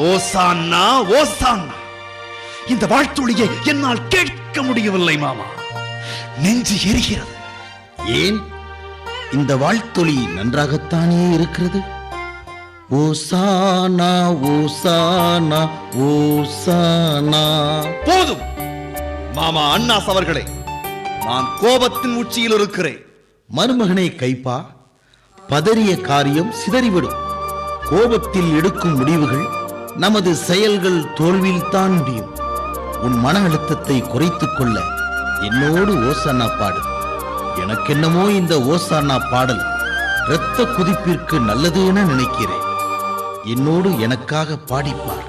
ஓசான்னா ஓசான்னா, இந்த வாழ்த்துளியை என்னால் கேட்க முடியவில்லை மாமா. நெஞ்சு எரிகிறது. ஏன்? இந்த வாழ்த்தொலி நன்றாகத்தானே இருக்கிறது. ஓசானா ஓசானா ஓசானா. போதும் மாமா அண்ணாஸ் அவர்களே, நான் கோபத்தின் உச்சியில் இருக்கிறேன். மருமகனை கைப்பா, பதறிய காரியம் சிதறிவிடும். கோபத்தில் எடுக்கும் முடிவுகள் நமது செயல்கள் தோல்வியில் தான் முடியும். உன் மன அழுத்தத்தை குறைத்துக் கொள்ள என்னோடு ஓசானா பாடு. எனக்கென்னமோ இந்த ஓசானா பாடல் இரத்த குதிப்பிற்கு நல்லது என நினைக்கிறேன். என்னோடு எனக்காக பாடிப்பார்.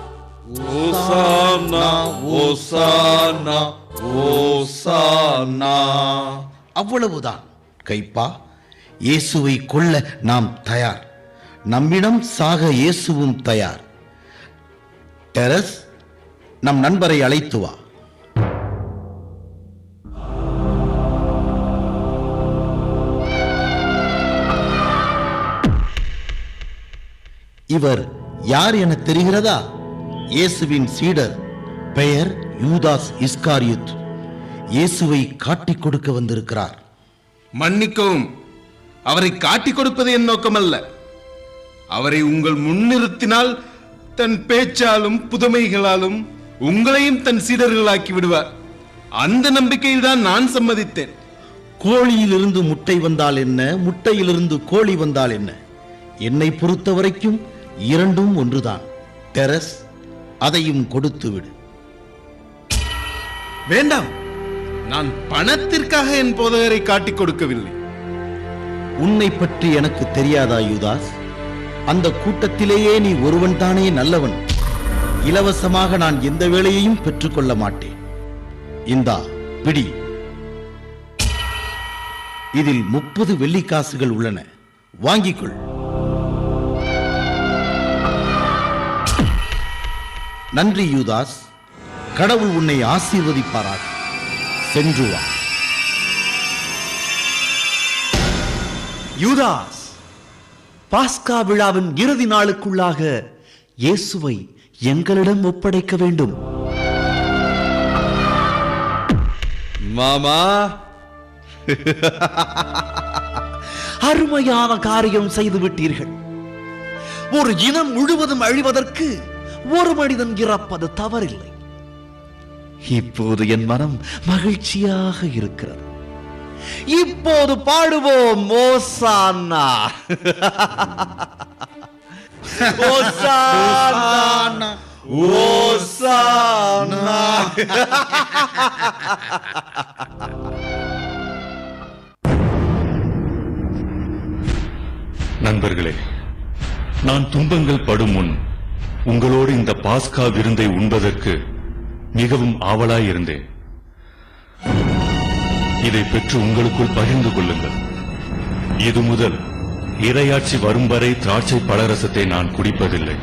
ஓசானா ஓசானா ஓசானா. அவ்வளவுதான் கைப்பா. இயேசுவை கொல்ல நாம் தயார். நம்மிடம் சாக இயேசுவும் தயார். டெரஸ், நம் நண்பரை அழைத்து வா. இவர் யார் என தெரிகிறதா? இயேசுவின் சீடர், பெயர் யூதாஸ் இஸ்காரியோத். இயேசுவை காட்டிக் கொடுக்க வந்திருக்கிறார். மன்னிக்கவும், அவரை காட்டிக் கொடுப்பது என் நோக்கமல்ல. அவரை உங்கள் முன்னிறுத்தினால் தன் பேச்சாலும் புதுமைகளாலும் உங்களையும் தன் சீடர்களாக்கி விடுவார். அந்த நம்பிக்கையில் தான் நான் சம்மதித்தேன். கோழியிலிருந்து முட்டை வந்தால் என்ன, முட்டையிலிருந்து கோழி வந்தால் என்ன? என்னை பொறுத்த வரைக்கும் இரண்டும் ஒன்றுதான். டெரஸ், அதையும் கொடுத்து விடு. வேண்டாம், நான் பணத்திற்காக என் போதகரை காட்டிக் கொடுக்கவில்லை. உன்னை பற்றி எனக்கு தெரியாதா யூதாஸ்? அந்த கூட்டத்திலேயே நீ ஒருவன் தானே நல்லவன். இலவசமாக நான் எந்த வேலையையும் பெற்றுக்கொள்ள மாட்டேன். இந்தா பிடி. இதில் 30 வெள்ளிக்காசுகள் உள்ளன, வாங்கிக்கொள். நன்றி யூதாஸ். கடவுள் உன்னை ஆசீர்வதிப்பாராக. சென்று வா. யூதாஸ், பாஸ்கா விழாவின் இறுதி நாளுக்குள்ளாக இயேசுவை எங்களிடம் ஒப்படைக்க வேண்டும். மாமா, அருமையான காரியம் செய்து விட்டீர்கள். ஒரு இனம் முழுவதும் அழிவதற்கு ஒரு மனிதன் இறப்பது தவறில்லை. இப்போது என் மனம் மகிழ்ச்சியாக இருக்கிறது. இப்போது பாடுவோம் ஓசானா. ஓசானா, ஓசானா. நண்பர்களே, நான் துன்பங்கள் படும் முன் உங்களோடு இந்த பாஸ்கா விருந்தை உண்பதற்கு மிகவும் ஆவலாயிருந்தேன். இதை பெற்று உங்களுக்குள் பகிர்ந்து கொள்ளுங்கள். இது முதல் இறையாட்சி வரும் வரை திராட்சை பழரசத்தை நான் குடிப்பதில்லை.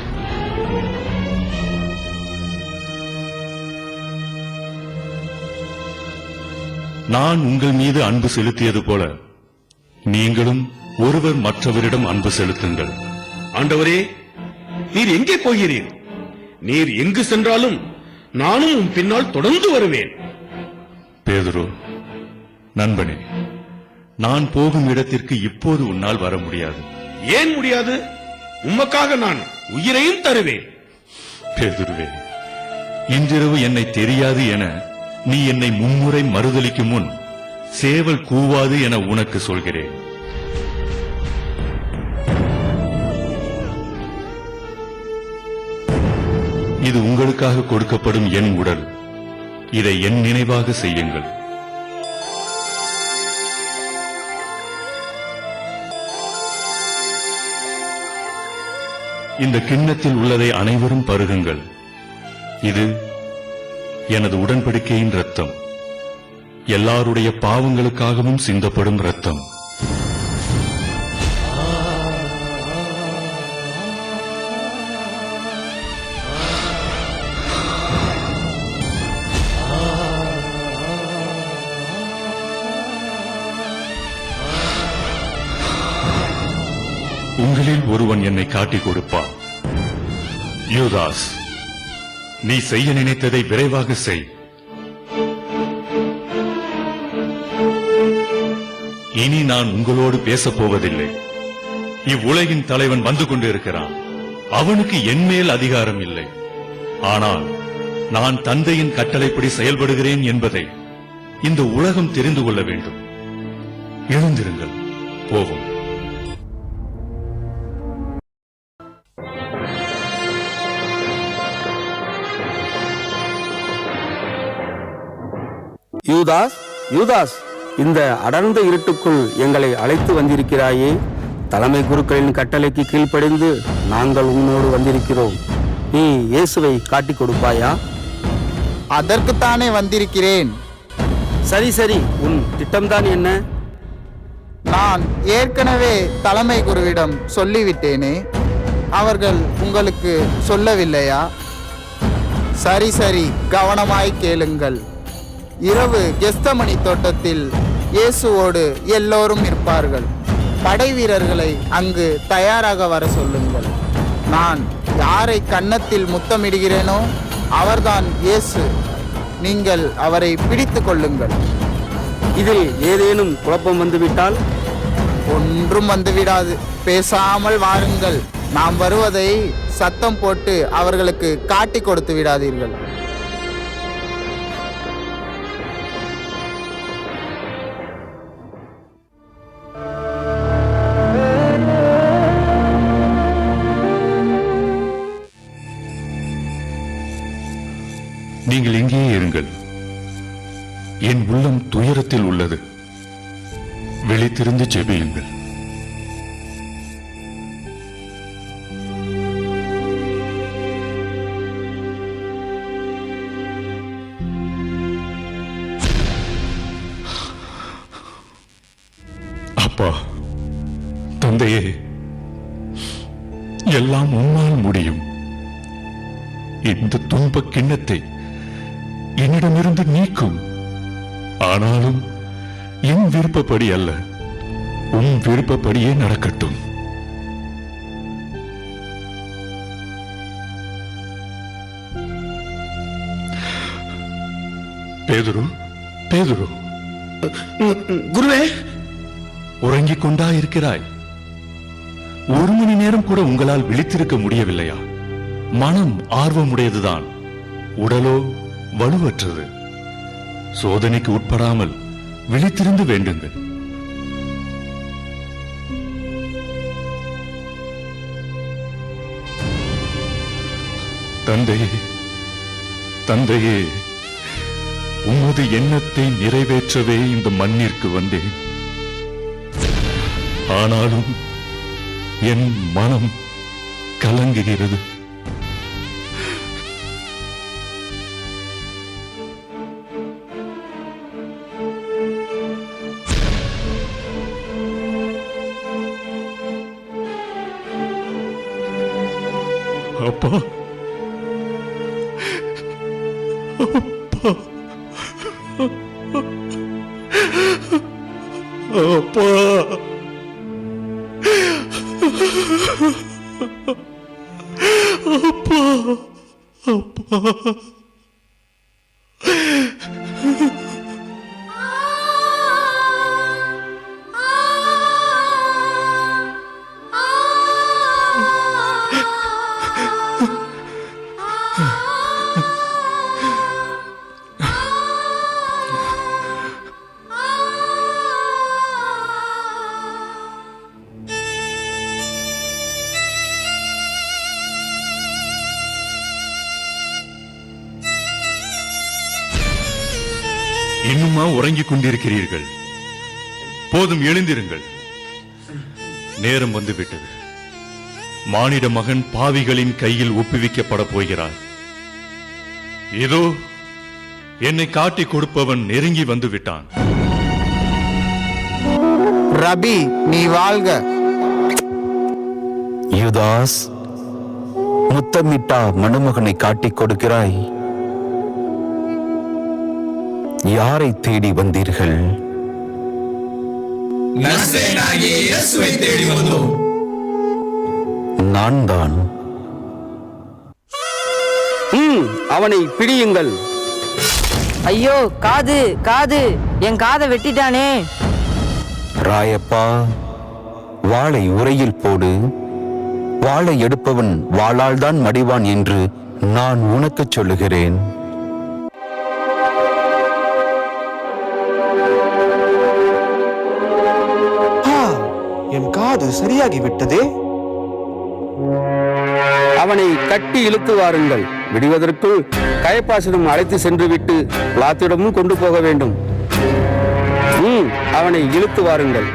நான் உங்கள் மீது அன்பு செலுத்தியது போல நீங்களும் ஒருவர் மற்றவரிடம் அன்பு செலுத்துங்கள். ஆண்டவரே, நீர் எங்கே போகிறீர்? நீர் எங்கு சென்றாலும் நானும் உன் பின்னால் தொடர்ந்து வருவேன். பேதுரு, நண்பனே, நான் போகும் இடத்திற்கு இப்போது உன்னால் வர முடியாது. ஏன் முடியாது? உமக்காக நான் உயிரையும் தருவேன். பேதுருவே, இன்றிரவு என்னை தெரியாது என நீ என்னை மும்முறை மறுதலிக்கும் முன் சேவல் கூவாது என உனக்கு சொல்கிறேன். இது உங்களுக்காக கொடுக்கப்படும் என் உடல். இதை என் நினைவாக செய்யுங்கள். இந்த கிண்ணத்தில் உள்ளதை அனைவரும் பருகுங்கள். இது எனது உடன்படிக்கையின் இரத்தம், எல்லாருடைய பாவங்களுக்காகவும் சிந்தப்படும் இரத்தம். உங்களில் ஒருவன் என்னை காட்டிக் கொடுப்பான். யூதாஸ், நீ செய்ய நினைத்ததை விரைவாக செய். இனி நான் உங்களோடு பேசப் போவதில்லை. இவ்வுலகின் தலைவன் வந்து கொண்டிருக்கிறான். அவனுக்கு என் மேல் அதிகாரம் இல்லை. ஆனால் நான் தந்தையின் கட்டளைப்படி செயல்படுகிறேன் என்பதை இந்த உலகம் தெரிந்து கொள்ள வேண்டும். எழுந்திருங்கள், போவோம். யூதாஸ், யூதாஸ், இந்த அடர்ந்த இருட்டுக்குள் எங்களை அழைத்து வந்திருக்கிறாயே. தலைமை குருக்களின் கட்டளைக்கு கீழ்ப்படிந்து நாங்கள் உன்னோடு வந்திருக்கிறோம். நீ இயேசுவை காட்டிக் கொடுப்பாயா? அதற்குத்தானே வந்திருக்கிறேன். சரி சரி, உன் திட்டம்தான் என்ன? நான் ஏற்கனவே தலைமை குருவிடம் சொல்லிவிட்டேனே, அவர்கள் உங்களுக்கு சொல்லவில்லையா? சரி சரி, கவனமாய் கேளுங்கள். இரவு கெஸ்தமணி தோட்டத்தில் இயேசுவோடு எல்லோரும் இருப்பார்கள். படை வீரர்களை அங்கு தயாராக வர சொல்லுங்கள். நான் யாரை கன்னத்தில் முத்தமிடுகிறேனோ அவர்தான் இயேசு. நீங்கள் அவரை பிடித்துக் கொள்ளுங்கள். இதில் ஏதேனும் குழப்பம் வந்துவிட்டால்? ஒன்றும் வந்துவிடாது. பேசாமல் வாருங்கள். நாம் வருவதை சத்தம் போட்டு அவர்களுக்கு காட்டி கொடுத்து விடாதீர்கள். நீங்கள் இங்கேயே இருங்கள். என் உள்ளம் துயரத்தில் உள்ளது. விழித்திருந்து ஜெபியுங்கள். அப்பா, தந்தையே, எல்லாம் உன்னால் முடியும். இந்த துன்ப கிண்ணத்தை என்னிடமிருந்து நீக்கும். ஆனாலும் என் விருப்பப்படி அல்ல, உன் விருப்பப்படியே நடக்கட்டும். பேதுரு, பேதுரு, குருவே, உறங்கிக் கொண்டா இருக்கிறாய்? ஒரு மணி நேரம் கூட உங்களால் விழித்திருக்க முடியவில்லையா? மனம் ஆர்வமுடையதுதான், உடலோ வலுவற்றது. சோதனைக்கு உட்படாமல் விழித்திருந்து வேண்டுங்கள். தந்தையே, தந்தையே, உமது எண்ணத்தை நிறைவேற்றவே இந்த மண்ணிற்கு வந்தேன். ஆனாலும் என் மனம் கலங்குகிறது. அப்பா, அப்பா, அப்பா, அப்பா, அப்பா. இன்னுமா உறங்கிக் கொண்டிருக்கிறீர்கள்? போதும், எழுந்திருங்கள். நேரம் வந்துவிட்டது. மானிட மகன் பாவிகளின் கையில் ஒப்புவிக்கப்பட போகிறார். இதோ என்னை காட்டிக் கொடுப்பவன் நெருங்கி வந்து விட்டான். ரபி, நீ வாழ்க. யூதாஸ், முத்தமிட்டா மணமகனை காட்டிக் கொடுக்கிறாய். யாரை தேடி வந்தீர்கள்? நான் தான். அவனை பிடியுங்கள். ஐயோ, காது காது, என் காதை வெட்டிட்டானே. ராயப்பா, வாளை உரையில் போடு. வாளை எடுப்பவன் வாளால் தான் மடிவான் என்று நான் உனக்கு சொல்லுகிறேன். என் காது சரியாகிவிட்டதே. அவனை கட்டி இழுத்து வாருங்கள். விடுவதற்குள் கயப்பாசிடம் அழைத்து சென்று விட்டு பிளாத்திடமும் கொண்டு போக வேண்டும். அவனை இழுத்து வாருங்கள்.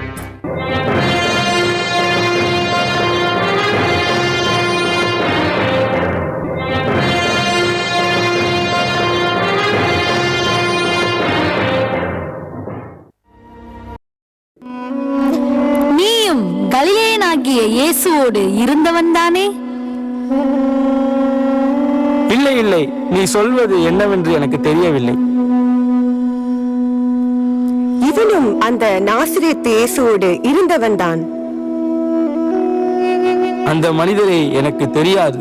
நீயும் கலிலேயனாகிய இயேசுவோடு இருந்தவன் தானே? இல்லை இல்லை, நீ சொல்வது என்னவென்று எனக்கு தெரியவில்லை. இவனும் அந்த நாசரேத்து இயேசுவோடு இருந்தவன்தான். அந்த மனிதரை எனக்கு தெரியாது.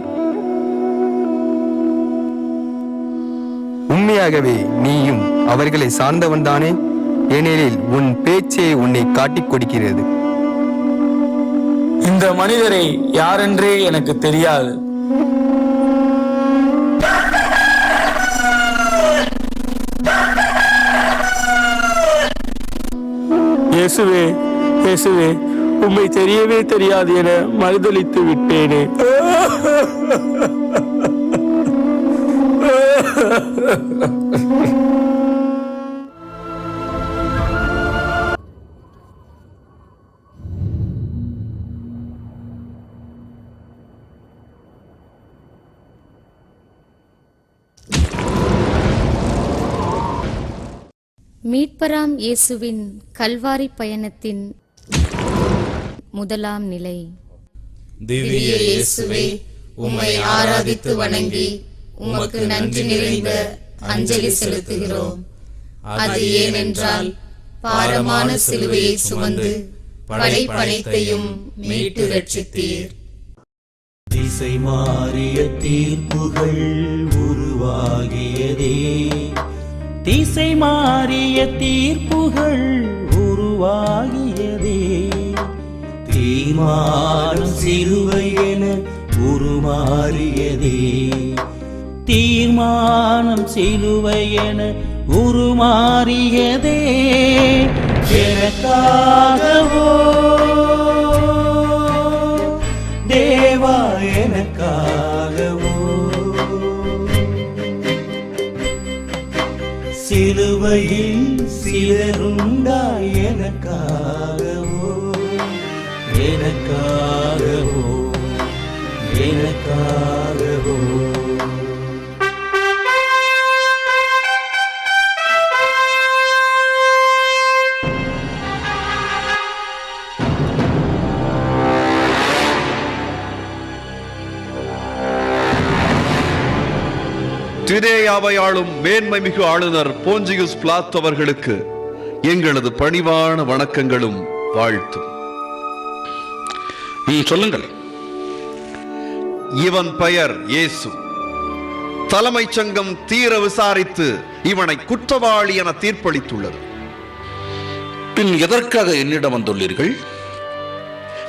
உண்மையாகவே நீயும் அவர்களை சார்ந்தவன் தானே? ஏனெனில் உன் பேச்சே உன்னை காட்டிக் கொடுக்கிறது. இந்த மனிதரை யாரென்றே எனக்கு தெரியாது. இயேசுவே, இயேசுவே, உம்மை தெரியவே தெரியாது என மறுதலித்து விட்டேனே. மீட்பராம் இயேசுவின் கல்வாரி பயணத்தின் முதலாம் நிலை. திவ்ய இயேசுவே, உம்மை ஆராதித்து வணங்கி உமக்கு நன்றி நிறைந்த அஞ்சலி செலுத்துகிறோம். அது ஏனென்றால் பாரமான சிலுவையை சுமந்து படைப்பனைத்தையும் மீட்டு ரட்சித்தீர். திசை மாறிய தீர்ப்புகள் உருவாகியதே, திசை மாறிய தீர்ப்புகள் உருவாகியதே. தீர்மானம் சிலுவை என உருமாறியதே, தீர்மானம் சிலுவை என உருமாறியதே. எனக்காகவோ தேவா, எனக்காகவோ சிலுவையில் சிலருண்டாய் எனக்காகவோ எனக்காகவோ எனக்காகவோ. திரேயாவை ஆளும் மேன்மை மிகு ஆளுநர் போஞ்சியுஸ் பிலாத் அவர்களுக்கு எங்களது பணிவான வணக்கங்களும் வாழ்த்தும். சொல்லுங்கள். இவன் பெயர் இயேசு. தலைமைச் சங்கம் தீர விசாரித்து இவனை குற்றவாளி என தீர்ப்பளித்துள்ளது. பின் எதற்காக என்னிடம் வந்துள்ளீர்கள்?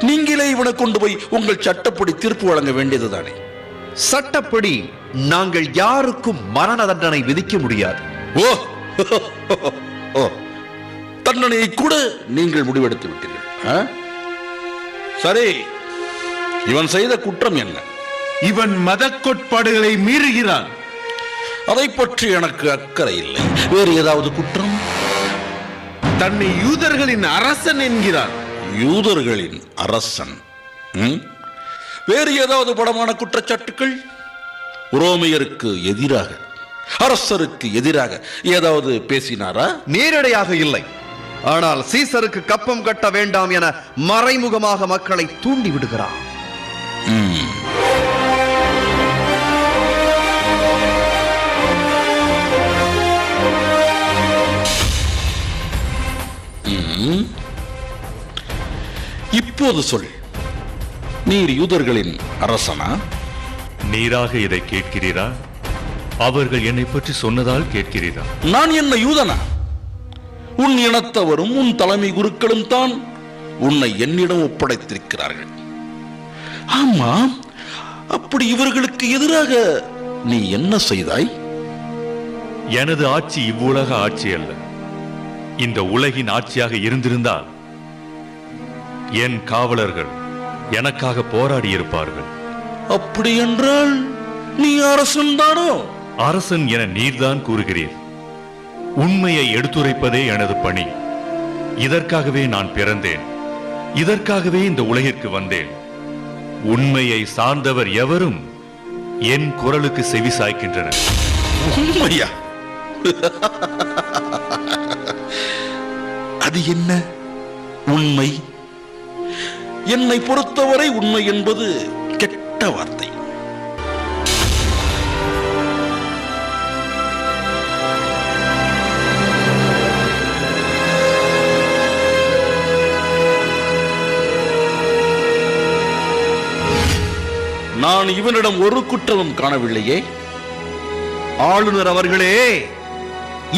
நீங்களே இவனை கொண்டு போய் உங்கள் சட்டப்படி தீர்ப்பு வழங்க வேண்டியதுதானே? சட்டப்படி நாங்கள் யாருக்கும் மரண தண்டனை விதிக்க முடியாது. ஓ, தண்டனையை கூட நீங்கள் முடிவெடுத்து விட்டீர்கள். சரி, இவன் செய்த குற்றம் என்ன? இவன் மத கோட்பாடுகளை மீறுகிறான். அதை பற்றி எனக்கு அக்கறை இல்லை. வேறு ஏதாவது குற்றம்? தன்னை யூதர்களின் அரசன் என்கிறான். யூதர்களின் அரசன்? வேறு ஏதாவது பலமான குற்றச்சாட்டுக்கள்? உரோமையருக்கு எதிராக, அரசருக்கு எதிராக ஏதாவது பேசினாரா? நேரடியாக இல்லை. ஆனால் சீசருக்கு கப்பம் கட்ட வேண்டாம் என மறைமுகமாக மக்களை தூண்டி விடுகிறார். இப்போது சொல், நீர் யூதர்களின் அரசனா? நீராக இதை கேட்கிறீரா? அவர்கள் என்னை பற்றி சொன்னதால் கேட்கிறீரா? நான் என்ன யூதனா? உன் இனத்தவரும் உன் தலைமை குருக்களும் தான் உன்னை என்னிடம் ஒப்படைத்திருக்கிறார்கள். ஆமாம், அப்படி இவர்களுக்கு எதிராக நீ என்ன செய்தாய்? எனது ஆட்சி இவ்வுலக ஆட்சி அல்ல. இந்த உலகின் ஆட்சியாக இருந்திருந்தால் என் காவலர்கள் எனக்காக போராடி இருப்பார்கள். அப்படி என்றால் நீ அரசன் தானோ? அரசன் என நீர்தான் கூறுகிறீர். உண்மையை எடுத்துரைப்பதே எனது பணி. இதற்காகவே நான் பிறந்தேன். இதற்காகவே இந்த உலகிற்கு வந்தேன். உண்மையை சார்ந்தவர் எவரும் என் குரலுக்கு செவி சாய்க்கின்றனர். உண்மையா? அது என்ன உண்மை? என்னை பொறுத்தவரை உண்மை என்பது கெட்ட வார்த்தை. நான் இவனிடம் ஒரு குற்றமும் காணவில்லையே. ஆளுநர் அவர்களே,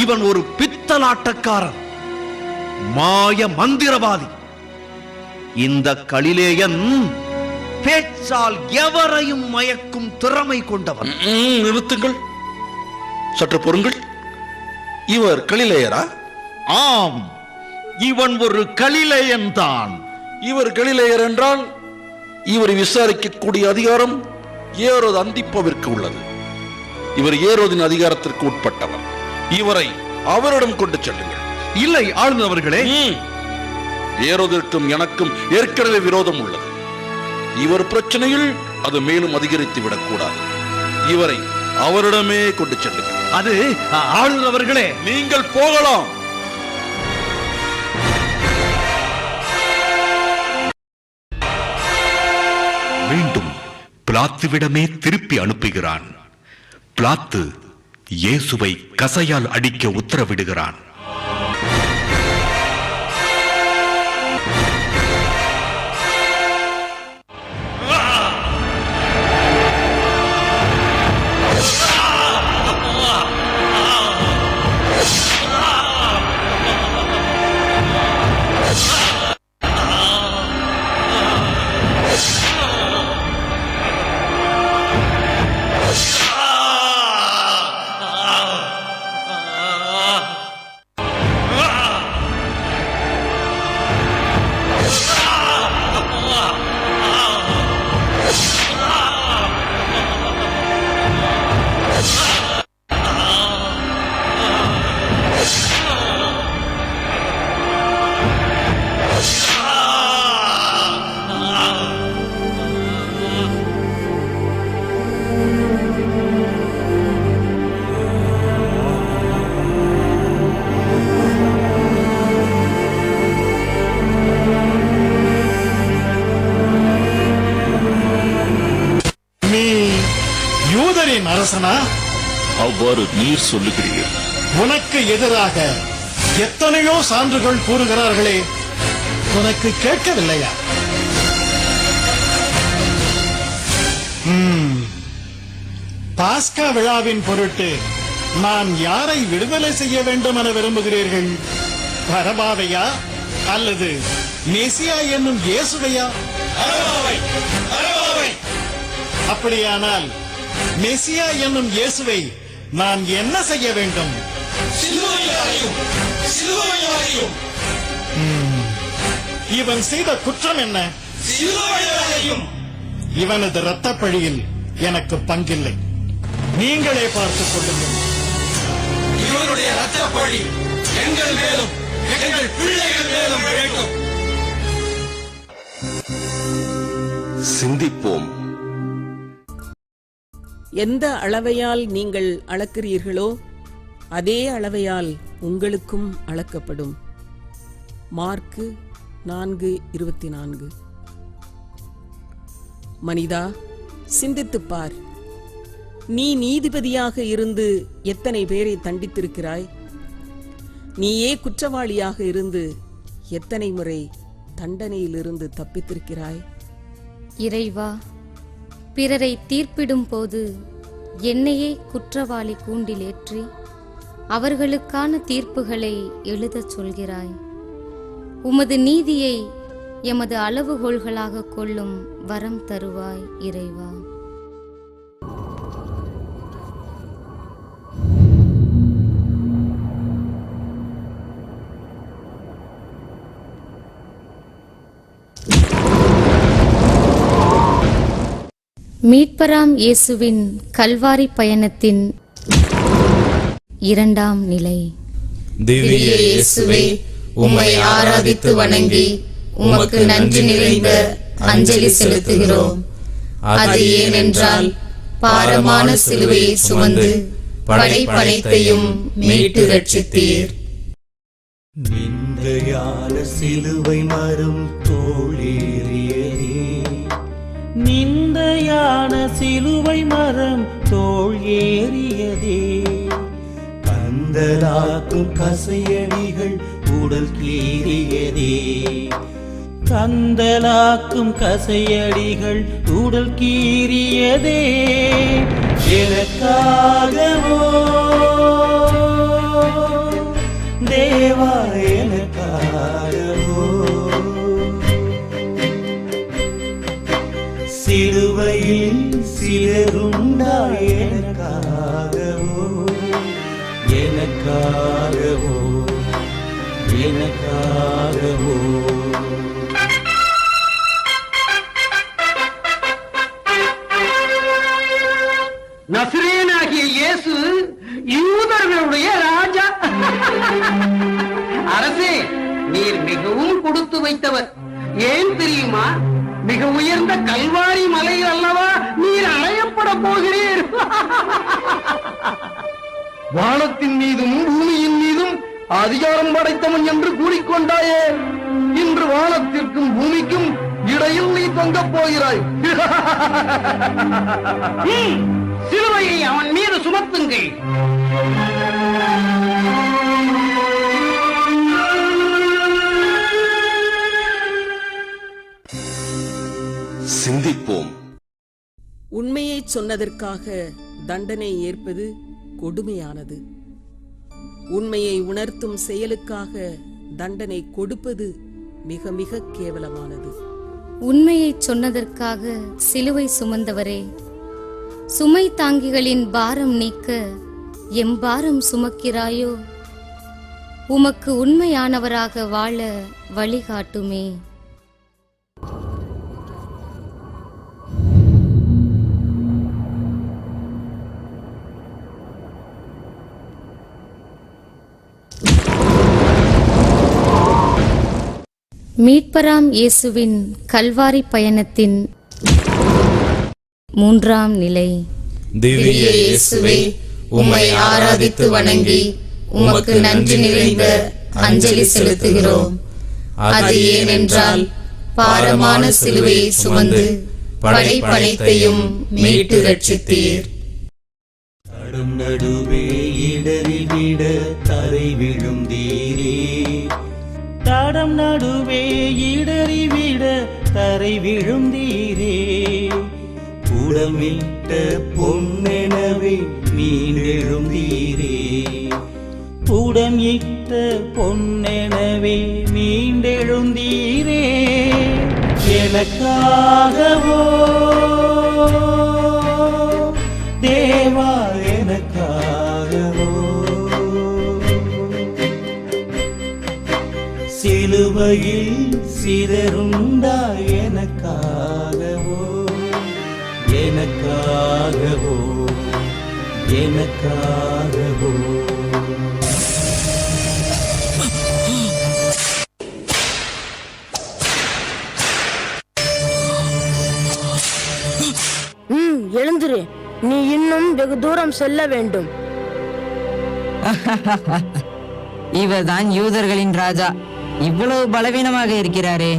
இவன் ஒரு பித்தலாட்டக்காரன், மாய மந்திரவாதி. இந்த கலிலேயன் பேச்சால் எவரையும் மயக்கும் திறமை கொண்டவன். நிறுத்துங்கள், சற்று பொறுங்கள். இவர் கலிலேயரா? ஆம், இவன் ஒரு கலிலேயன் தான். இவர் கலிலேயர் என்றால் இவரை விசாரிக்கக்கூடிய அதிகாரம் ஏரோது அந்திப்பவிற்கு உள்ளது. இவர் ஏரோதின் அதிகாரத்திற்கு உட்பட்டவர். இவரை அவரிடம் கொண்டு செல்லுங்கள். இல்லை ஆளுநர் அவர்களே, ஏரோதிற்கும் எனக்கும் ஏற்கனவே விரோதம் உள்ளது. இவர் பிரச்சனையில் அது மேலும் அதிகரித்து விடக்கூடாது. இவரை அவரிடமே கொண்டு செல்லுங்கள். அது ஆளுநர் அவர்களே, நீங்கள் போகலாம். மீண்டும் பிலாத்துவிடமே திருப்பி அனுப்புகிறான். பிலாத்து இயேசுவை கசையால் அடிக்க உத்தரவிடுகிறான். யூதரின் அரசனா? அவ்வாறு நீர் சொல்லுகிறீர். உனக்கு எதிராக எத்தனையோ சான்றுகள் கூறுகிறார்களே, உனக்கு கேட்கவில்லையா? பாஸ்கா விழாவின் பொருட்டு நான் யாரை விடுதலை செய்ய வேண்டும் என விரும்புகிறீர்கள்? பரபாவையா அல்லது மெசியா என்னும் இயேசுவையா? அப்படியானால் மெசியா என்னும் இயேசுவை நான் என்ன செய்ய வேண்டும்? இவன் செய்த குற்றம் என்ன? இவனது இரத்த பழியில் எனக்கு பங்கில்லை. நீங்களே பார்த்துக் கொள்ளுங்கள். இவனுடைய இரத்த பழி எங்கள் மேலும் எங்கள் பிள்ளைகள் மேலும் விழட்டும். சிந்திப்போம். எந்த அளவையால் நீங்கள் அளக்கிறீர்களோ அதே அளவையால் உங்களுக்கும் அளக்கப்படும். மார்க்கு 4:24. மனிதா, சிந்தித்துப் பார். நீ நீதிபதியாக இருந்து எத்தனை பேரை தண்டித்திருக்கிறாய்? நீயே குற்றவாளியாக இருந்து எத்தனை முறை தண்டனையிலிருந்து தப்பித்திருக்கிறாய்? இறைவா, பிறரை தீர்ப்பிடும் போது என்னையே குற்றவாளி கூண்டிலேற்றி அவர்களுக்கான தீர்ப்புகளை எழுதச் சொல்கிறாய். உமது நீதியை எமது அளவுகோல்களாக கொள்ளும் வரம் தருவாய் இறைவா. மீட்பராம் இயேசுவின் கல்வாரி பயணத்தின் 2ஆம் நிலை. திவ்ய இயேசுவே, உம்மை ஆராதித்து வணங்கி உமக்கு நன்றி நிறைந்த அஞ்சலி செலுத்துகிறோம். அது ஏனென்றால் பாரமான சிலுவையை சுமந்து படைப்பனைத்தையும் மீட்டு ரட்சித்தீர். நிந்தையான சிலுவை மரம் தோளேறியதே, நிந்தையான சிலுவை மரம் தோள் ஏறியதே. கந்தலாக்கும் கசையடிகள் உடல் கீறியதே, கந்தலாக்கும் கசையடிகள் உடல் கீறியதே. எனக்காகவோ தேவா, எனக்காகவோ சிலுவையில் சிலருண்டாய், எனக்காகவோ எனக்காகவோ எனக்காகவோ. நசரேயனாகிய இயேசு யூதர்களுடைய ராஜா. அரசே, நீர் மிகவும் கொடுத்து வைத்தவர். ஏன் தெரியுமா? மிக உயர்ந்த கல்வாரி மலையில் அல்லவா நீர் அடையப்பட போகிறீர். வானத்தின் மீதும் பூமியின் மீதும் அதிகாரம் படைத்தவன் என்று கூறிக்கொண்டாயே, இன்று வானத்திற்கும் பூமிக்கும் இடையில் நீ தொங்கப் போகிறாய். சிலுவையை அவன் மீது சுமத்துங்கள். சிந்திப்போம். உண்மையை சொன்னதற்காக தண்டனை ஏற்பது கொடுமையானது. உண்மையை உணர்த்தும் செயலுக்காக தண்டனை கொடுப்பது மிக மிக கேவலமானது. உண்மையை சொன்னதற்காக சிலுவை சுமந்தவரே, சுமை தாங்கிகளின் பாரம் நீக்க எம்பாரம் சுமக்கிறாயோ? உமக்கு உண்மையானவராக வாழ வழிகாட்டுமே. மீட்பராம் இயேசுவின் கல்வாரி பயணத்தின் 3ஆம் நிலை. திவ்ய இயேசுவே, உம்மை ஆராதித்து வணங்கி உமக்கு நன்றி நிறைந்த அஞ்சலி செலுத்துகிறோம். அது ஏனென்றால் பாரமான சிலுவையை சுமந்து படைப்பனைத்தையும் மீட்டு ரட்சித்தீர். தடம் நடுவே இடறிவிட தரை விழுந்தீரே, தடம் நடுவே இடறிவிட தரை விழுந்தீரே, புடமிட்ட பொன்னெனவே மீண்டெழுந்தீரே, புடமிட்ட பொன்னெனவே மீண்டெழுந்தீரே, எனக்காகவோ தேவா எனக்காகவோ, சிலுவையில் சிதறுண்டா எனக்காகவோ, எனக்காகவோ, எனக்காகவோ. எழுந்துரு, நீ இன்னும் வெகு தூரம் செல்ல வேண்டும். இவர்தான் யூதர்களின் ராஜா. இவ்வளவு பலவீனமாக இருக்கிறாரே.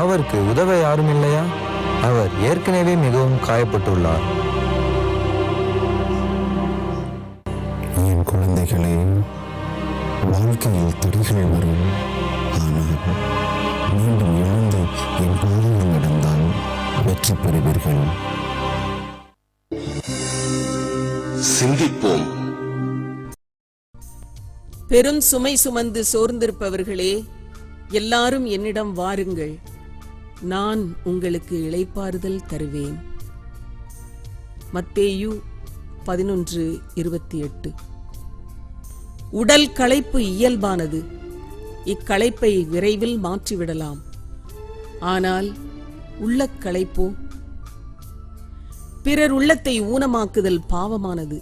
அவருக்கு உதவ யாரும் இல்லையா? அவர் ஏற்கனவே மிகவும் காயப்பட்டுள்ளார். என் குழந்தைகளே, வாழ்க்கையில் தடைகள் வரும். ஆனால் மீண்டும் எழுந்து என் பாதையில் நடந்தால் வெற்றி பெறுவீர்கள். சிந்திப்போம். பெரும் சுமை சுமந்து சோர்ந்திருப்பவர்களே, எல்லாரும் என்னிடம் வாருங்கள், நான் உங்களுக்கு இளைப்பாறுதல் தருவேன். மத்தேயு 11:28. உடல் களைப்பு இயல்பானது. இக்களைப்பை விரைவில் மாற்றிவிடலாம். ஆனால் உள்ளக் களைப்போ? பிறர் உள்ளத்தை ஊனமாக்குதல் பாவமானது.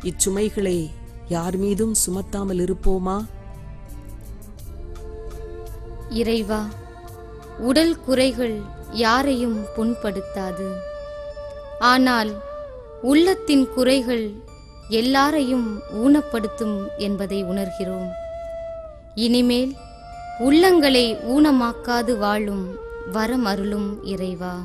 இச்சுமைகளை யார் மீதும் சுமத்தாமல் இருப்போமா? இறைவா, உடல் குறைகள் யாரையும் புண்படுத்தாது. ஆனால் உள்ளத்தின் குறைகள் எல்லாரையும் ஊனப்படுத்தும் என்பதை உணர்கிறோம். இனிமேல் உள்ளங்களை ஊனமாக்காது வாழும் வரம் அருளும் இறைவா.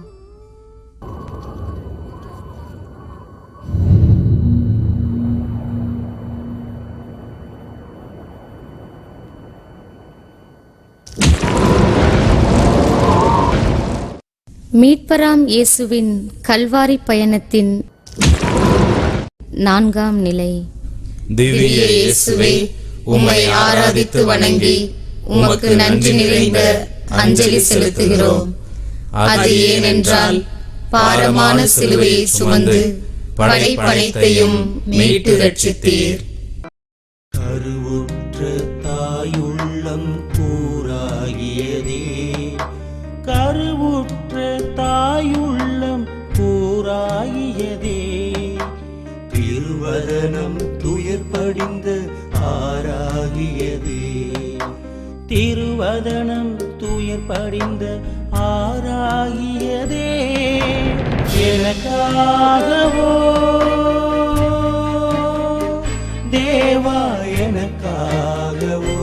மீட்பராம் இயேசுவின் கல்வாரி பயணத்தின் 4ஆம் நிலை. திவ்ய இயேசுவே, உம்மை ஆராதித்து வணங்கி உமக்கு நன்றி நிறைந்த அஞ்சலி செலுத்துகிறோம். அது ஏனென்றால் பாரமான சிலுவையை சுமந்து படைப்பனைத்தையும் மீட்டு ரட்சித்தீர். கருவுற்ற தாயுள்ளம் கூறாகியதே, கருவுற்ற தாயுள்ளம் கூறாகியதே, திருவதனம் துயர் படிந்த ஆறாகியதே, திருவதனம் துயர் படிந்த ஆறாகியதே, எனக்காகவோ தேவா எனக்காகவோ,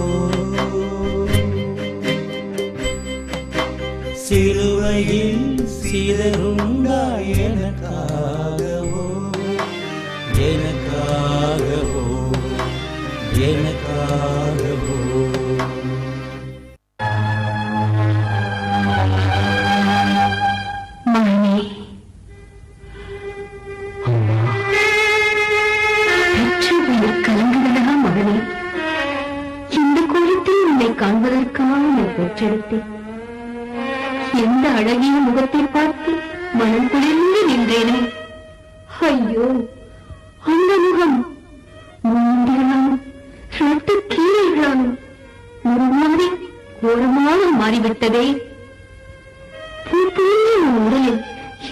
சிலுவையில் சிதறுண்டா எனக்காகவோ, எனக்காகவோ, எனக்காகவோ. காண்பதற்காக பெற்றெடுத்தேன். எந்த அழகிய முகத்தை பார்த்து மனம் குளிர்ந்து நின்றேனே. ஐயோ, அந்த முகம் மூன்றாலும் இரத்த கீரைகளாலும் ஒரு மாதிரி கோரமாக மாறிவிட்டதே. உடலில்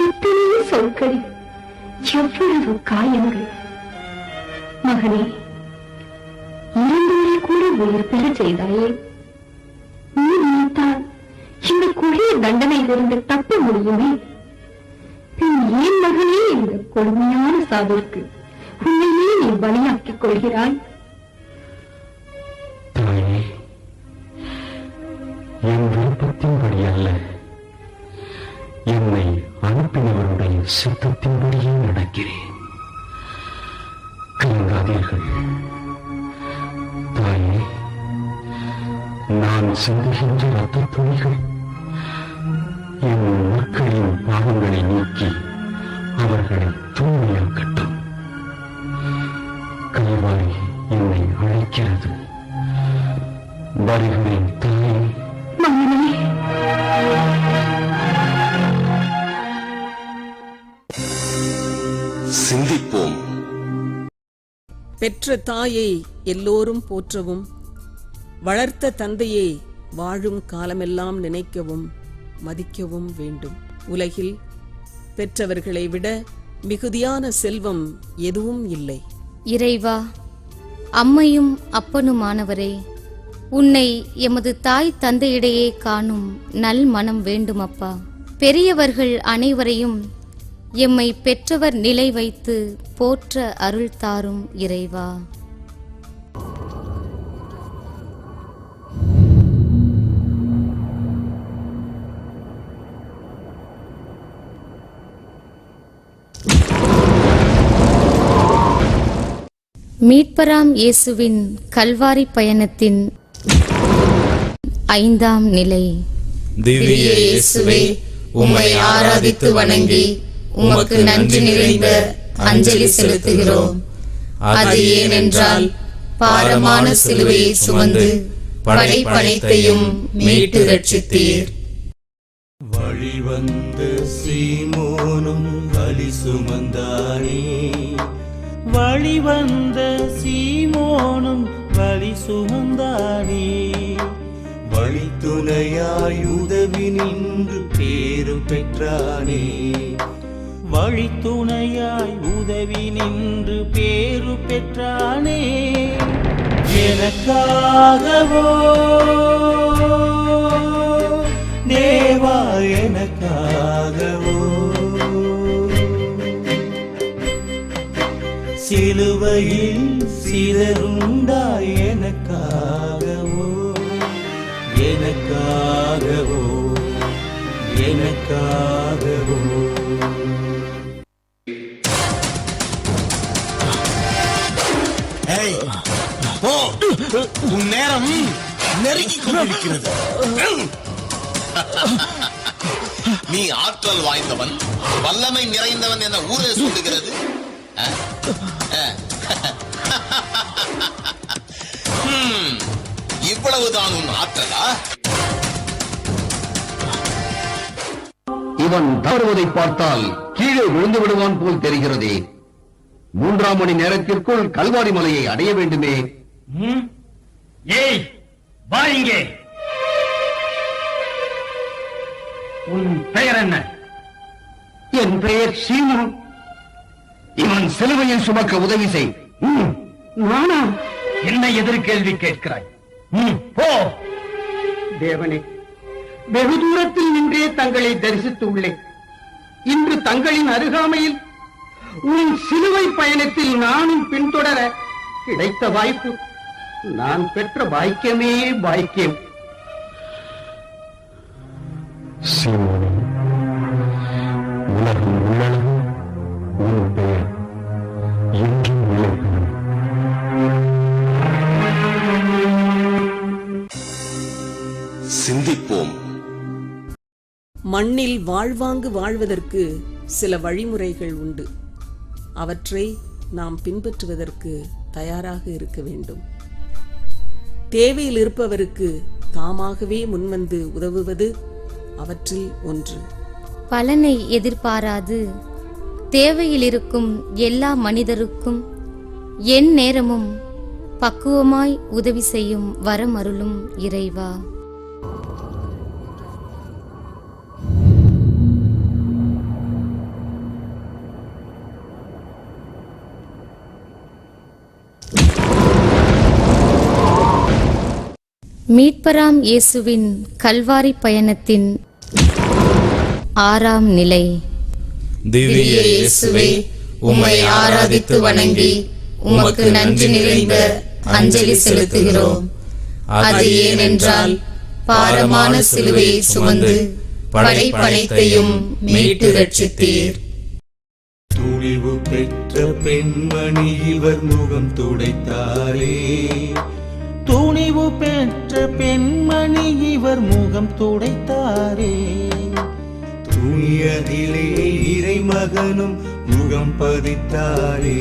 எத்தனையோ சொற்கள், எவ்வளவு காயங்கள். மகனே, இரண்டுவரை கூட உயிர் பெற செய்தாயே. நீ நினைத்தால் இந்த கொடிய தண்டனையிலிருந்து தப்ப முடியுமே. ஏன் மகனே இந்த கொடுமையான சாவிற்கு உன்னையே நீ பலியாக்கிக் கொள்கிறாய்? தாயே, என் விருப்பத்தின்படி அல்ல, என்னை அனுப்பினவருடைய சித்தத்தின்படியே நடக்கிறேன். விடாதீர்கள். தாயே, நான் சிந்துகின்ற ரத்த துளிகள் என் மக்களின் பாவங்களை நீக்கி அவர்களை தூய்மையாக்கட்டும். கல்வாரி என்னை அழைக்கிறது. வருகிறேன் தாயே. சிந்திப்போம். பெற்ற தாயை எல்லோரும் போற்றவும், வளர்த்த தந்தையை வாழும் காலமெல்லாம் நினைக்கவும் மதிக்கவும் வேண்டும். உலகில் பெற்றவர்களை விட மிகுதியான செல்வம் எதுவும் இல்லை. இறைவா, அம்மையும் அப்பனுமானவரே, உன்னை எமது தாய் தந்தையிடையே காணும் நல் மனம் வேண்டும் அப்பா. பெரியவர்கள் அனைவரையும் எம்மை பெற்றவர் நிலை வைத்து போற்ற அருள் தாரும் இறைவா. மீட்பராம் இயேசுவின் கல்வாரி பயணத்தின் 5ஆம் நிலை. திவ்ய இயேசுவே, உம்மை ஆராதித்து வணங்கி உமக்கு நன்றி நிறைந்த அஞ்சலி செலுத்துகிறோம். அது ஏனென்றால் பாரமான சிலுவையை சுமந்து படைப்பனைத்தையும் மீட்டு ரட்சித்தீர். வழிவந்த சீமோனும் வலி சுமந்தானே, வழிவந்த சீமோனும் வலி சுமந்தானே, வழித்துணையாய் உதவி நின்று பேரு பெற்றானே, வழித்துணையாய் உதவி நின்று பேரு பெற்றானே. எனக்காகவோ தேவா, எனக்காகவோ சிலுவையில் சிதறுண்டாய், எனக்காகவோ எனக்காகவோ எனக்காகவோ. உன் நேரம் நெருங்கிக் கொண்டிருக்கிறது. நீ ஆற்றல் வாய்ந்தவன், வல்லமை நிறைந்தவன் என ஊரே சொல்லுகிறது. இவ்வளவுதான் உன் ஆற்றலா? இவன் தவறுவதை பார்த்தால் கீழே விழுந்து விடுவான் போல் தெரிகிறதே. 3ஆம் மணி நேரத்திற்குள் கல்வாரி மலையை அடைய வேண்டுமே. ஏய், வா இங்கே. உன் பெயர் என்ன? என் பெயர் சீமோன். இவன் சிலுவையை சுமக்க உதவி செய். நானா? என்ன எதிர்கேள்வி கேட்கிறாய்? போ. தேவனே, வெகு தூரத்தில் நின்றே தங்களை தரிசித்துள்ளேன். இன்று தங்களின் அருகாமையில் உன் சிலுவை பயணத்தில் நானும் பின்தொடர கிடைத்த வாய்ப்பு நான் பெற்ற பாக்கியமே பாக்கியம். சீமோனே, உலகம் உள்ளளவும் உன் பெயர் என்றும் நிலைப்படும். சிந்திப்போம். மண்ணில் வாழ்வாங்கு வாழ்வதற்கு சில வழிமுறைகள் உண்டு. அவற்றை நாம் பின்பற்றுவதற்கு தயாராக இருக்க வேண்டும். தேவையில் இருப்பவருக்கு தாமாகவே முன்வந்து உதவுவது அவற்றில் ஒன்று. பலனை எதிர்பாராது தேவையில் இருக்கும் எல்லா மனிதருக்கும் என் நேரமும் பக்குவமாய் உதவி செய்யும் வரமருளும் இறைவா. மீட்பராம் இயேசுவின் கல்வாரி பயணத்தின் 6ஆம் நிலை. திவ்ய இயேசுவே, உம்மை ஆராதித்து வணங்கி உமக்கு நன்றி நிறைந்த அஞ்சலி செலுத்துகிறோம். அது ஏனென்றால் பாரமான சிலுவையை சுமந்து படைப்பனைத்தையும் மீட்டு ரட்சித்தீர். துணிவு பெற்ற பெண்மணி இவர் முகம் துடைத்தாரே. துணிவு பெற்ற பெண்மணி இவர் முகம் துடைத்தாரே. துணியதிலே இறைமகனும் முகம் பதித்தாரே.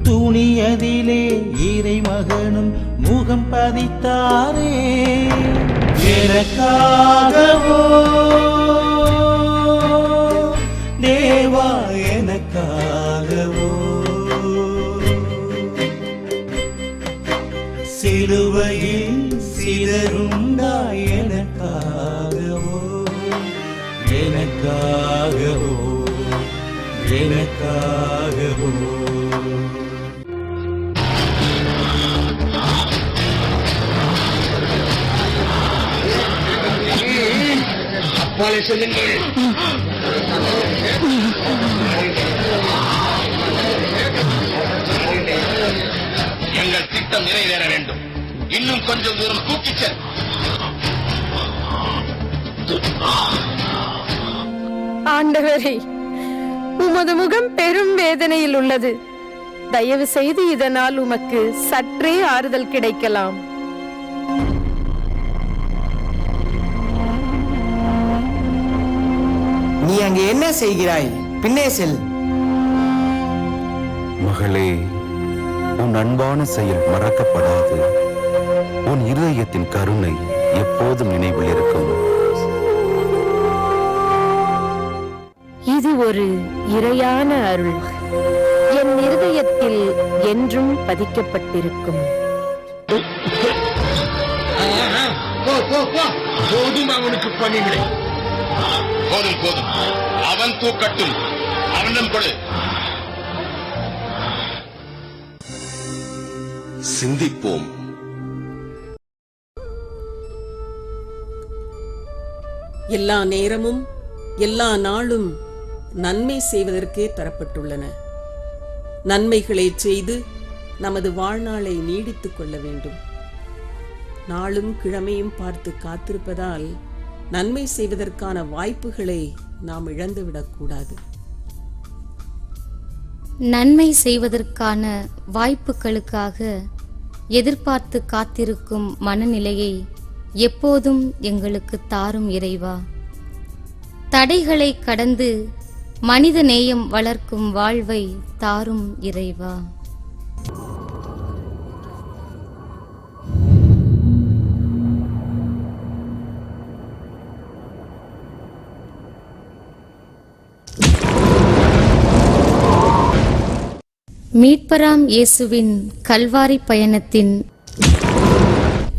துணியதிலே இறைமகனும் முகம் பதித்தாரே. எனக்காகவோ தேவா, எனக்காகவோ சிலுவையில் சிதறுண்டாய் எனக்காகவோ, எனக்காகவோ, எனக்காகவோ. அப்பாலே செல்லுங்கள். எங்கள் திட்டம் நிறைவேற வேண்டும். இன்னும் கொஞ்சம் தூரம் தூக்கிச் செல். ஆண்டவரே, உமது முகம் பெரும் வேதனையில் உள்ளது. தயவு செய்து இதனால் உமக்கு சற்றே ஆறுதல் கிடைக்கலாம். நீ அங்கே என்ன செய்கிறாய்? பின்னே செல். மகளே, உன் அன்பான செயல் மறக்கப்படாது. உன் இருதயத்தின் கருணை எப்போதும் நினைவில் இருக்கும். இது ஒரு இறையான அருள், என் இருதயத்தில் என்றும் பதிக்கப்பட்டிருக்கும். போதும், அவனுக்கு பணிவிடை போதும் போதும். அவன் தூக்கட்டும். அவனிடம் கொடு. சிந்திப்போம். எல்லா நேரமும் எல்லா நாளும் நன்மை செய்வதற்கே தரப்பட்டுள்ளன. நன்மைகளை செய்து நமது வாழ்நாளை நீடித்துக் கொள்ள வேண்டும். நாளும் கிழமையும் பார்த்து காத்திருப்பதால் நன்மை செய்வதற்கான வாய்ப்புகளை நாம் இழந்துவிடக்கூடாது. நன்மை செய்வதற்கான வாய்ப்புகளுக்காக எதிர்பார்த்து காத்திருக்கும் மனநிலையை எப்போதும் எங்களுக்கு தாரும் இறைவா. தடைகளை கடந்து மனித நேயம் வளர்க்கும் வாழ்வை தாரும் இறைவா. மீட்பராம் இயேசுவின் கல்வாரி பயணத்தின்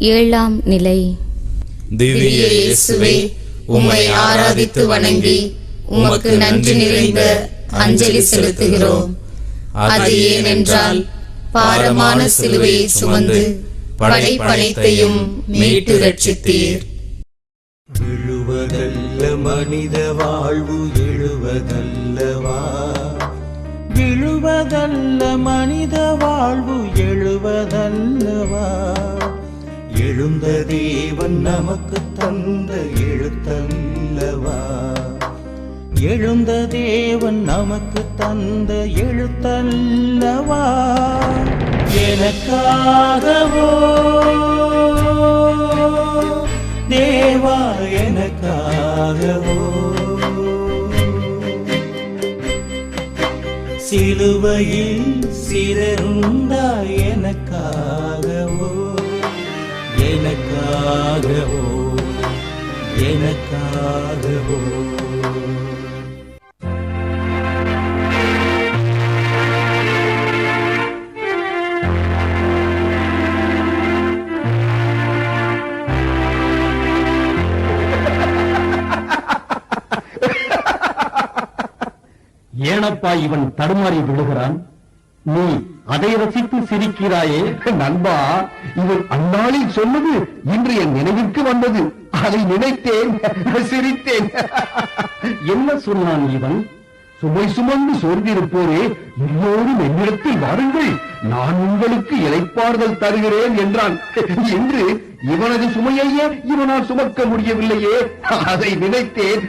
7ஆம் நிலை. திவ்ய இயேசுவே, உம்மை ஆராதித்து வணங்கி உமக்கு நன்றி நிறைந்த அஞ்சலி செலுத்துகிறோம். அது ஏனென்றால் பாரமான சிலுவையை சுமந்து படைப்பனைத்தையும் மீட்டு ரட்சித்தீர். விழுவதல்ல மனித வாழ்வு எழுவதல்லவா, விழுவதல்ல மனித வாழ்வு எழுவதல்லவா. எழுந்த தேவன் நமக்கு தந்த எழுத்தல்லவா, எழுந்த தேவன் நமக்கு தந்த எழுத்தல்லவா. எனக்காகவோ தேவா, எனக்காகவோ சிலுவையில் சிதறுண்டாய் எனக்காகவோ, எனக்காகவோ, எனக்காகவோ. ஏனப்பா இவன் தடுமாறி விழுகிறான்? நீ அதை ரசித்து சிரிக்கிறாயே நண்பா. இவன் அந்நாளில் சொன்னது இன்று என் நினைவிற்கு வந்தது. அதை நினைத்தேன், சிரித்தேன். என்ன சொன்னான் இவன்? சுமை சுமந்து சோர்ந்திருப்போரே, எல்லோரும் என்னிடத்தில் வாருங்கள், நான் உங்களுக்கு இளைப்பாறுதல் தருகிறேன் என்றான். என்று இவனது சுமையையே இவனால் சுமக்க முடியவில்லையே, அதை நினைத்தேன்,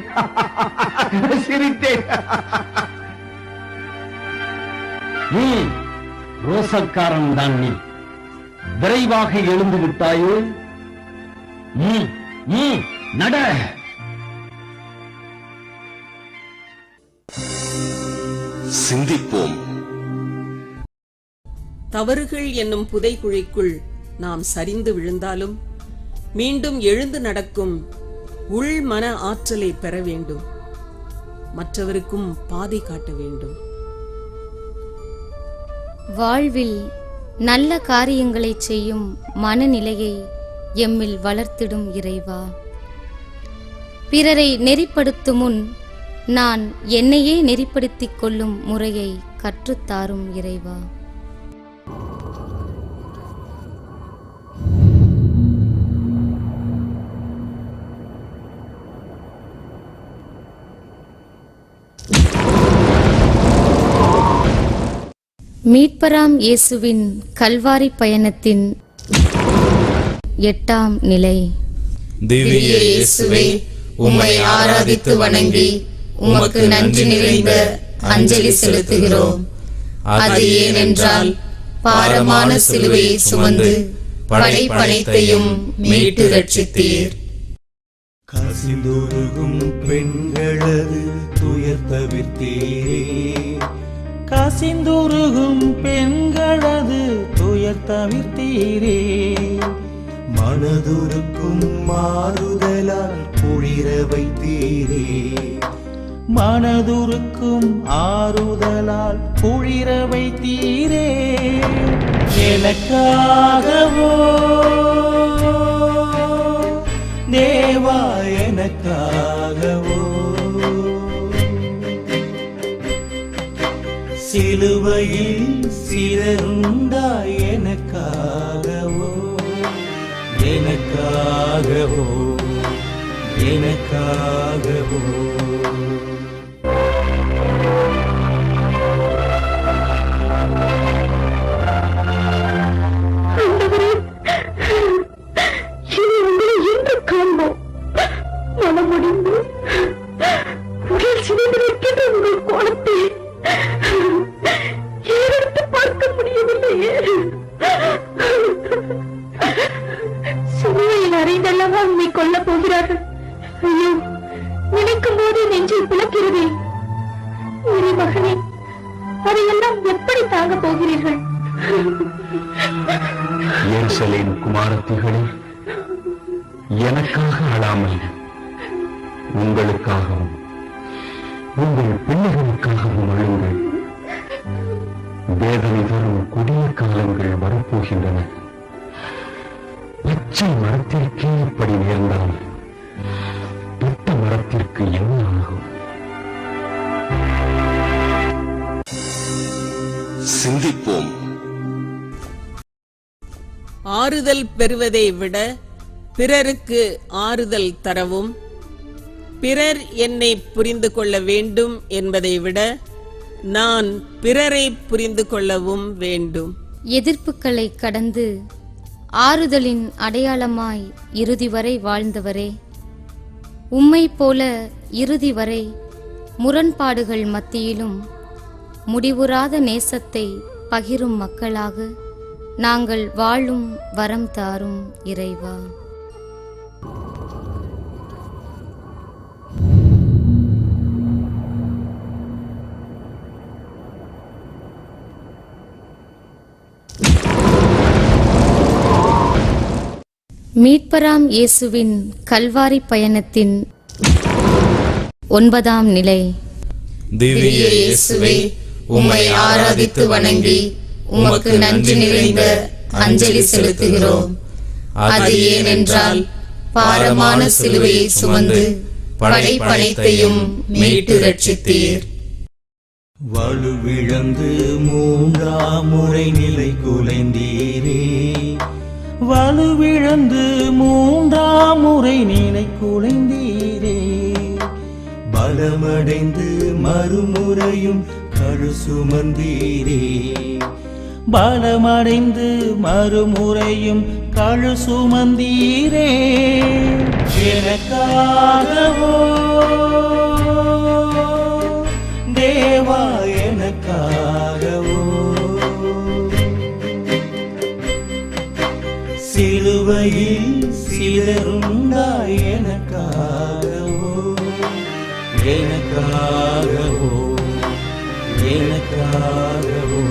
சிரித்தேன். ரோசக்காரன் தான் நீ. விரைவாக எழுந்து விட்டாயே. நட. சிந்திப்போம். தவறுகள் என்னும் புதைகுழிக்குள் நாம் சரிந்து விழுந்தாலும் மீண்டும் எழுந்து நடக்கும் உள் மன ஆற்றலை பெற வேண்டும். மற்றவருக்கும் பாதை காட்ட வேண்டும். வாழ்வில் நல்ல காரியங்களை செய்யும் மனநிலையை எம்மில் வளர்த்திடும் இறைவா. பிறரை நெறிப்படுத்தும் முன் நான் என்னையே நெறிப்படுத்திக் கொள்ளும் முறையை கற்றுத்தாரும் இறைவா. மீட்பராம் இயேசுவின் கல்வாரி பயணத்தின் 8ஆம் நிலை. திவ்ய இயேசுவே, உம்மை ஆராதித்து வணங்கி உமக்கு நன்றி நிறைந்த அஞ்சலி செலுத்துகிறோம். அது ஏனென்றால் பாரமான சிலுவையை சுமந்து படைப்பனைத்தையும் மீட்டு ரட்சித்தீர். கசிந்துருகும் பெண்களது துயர் தவிர்த்தீரே. கசிந்துருகும் பெண்களது துயர் தவிர்த்தீரே. மனதுருக்கும் மாறுதலால் குளிர வைத்தீரே. மனதுருக்கும் ஆறுதலால் குளிர வைத்தீரே. எனக்காகவோ தேவா, எனக்காகவோ சிலுவையில் சிறந்தாய். எனக்காகவோ எனக்காகவோ எனக்காகவோ. மனமுடிந்து உடல் சிதைந்திருக்கின்ற உங்கள் கோலத்தை ஏறெடுத்து பார்க்க முடியவில்லையே. சிலுவையில் அறைந்தல்லவா உண்மை கொல்ல போகிறார்கள். ஐயோ, நினைக்கும் போது நெஞ்சில் பிளக்கிறதே. மகனே, அதையெல்லாம் எப்படி தாங்க போகிறீர்கள்? எருசலேம் குமாரத்திகளே, எனக்காக அழாமல் உங்களுக்காகவும் உங்கள் பிள்ளைகளுக்காகவும் அழுங்கள். வேதனை தரும் கொடிய காலங்கள் வரப்போகின்றன. பச்சை மரத்திற்கே இப்படி நேர்ந்தால் பெத்த மரத்திற்கு என்ன ஆகும்? சிந்திப்போம். ஆறுதல் பெறுவதை விட பிறருக்கு ஆறுதல் தரவும், பிறர் என்னை புரிந்து கொள்ள வேண்டும் என்பதை விட நான் பிறரை புரிந்து கொள்ளவும் வேண்டும். எதிர்ப்புகளை கடந்து ஆறுதலின் அடையாளமாய் இறுதி வரை வாழ்ந்தவரே, உம்மை போல இறுதி வரை முரண்பாடுகள் மத்தியிலும் முடிவுறாத நேசத்தை பகிரும் மக்களாக நாங்கள் வாழும் வரம் தாரும் இறைவா. மீட்பராம் இயேசுவின் கல்வாரி பயணத்தின் 9ஆம் நிலை. திவ்ய இயேசுவே, உம்மை ஆராதித்து வணங்கி உமக்கு நன்றி நிறைந்த அஞ்சலி செலுத்துகிறோம். அது ஏனென்றால் பாரமான சிலுவையை சுமந்து படைப்பனைத்தையும் மீட்டு ரட்சித்தீர். வலுவிழந்து 3ஆம் முறை நிலை குலைந்தீரே. வலுவிழந்து 3ஆம் முறை நிலை குலைந்தீரே. பலமடைந்து மறுமுறையும் கழு சுமந்தீரே. பலமடைந்து மறுமுறையும் கழு சுமந்தீரே. எனக்காகவோ தேவா, எனக்காகவோ சிலுவையில் சிதறுண்டாய் எனக்காகவோ எனக்காகவோ எனக்காகவோ.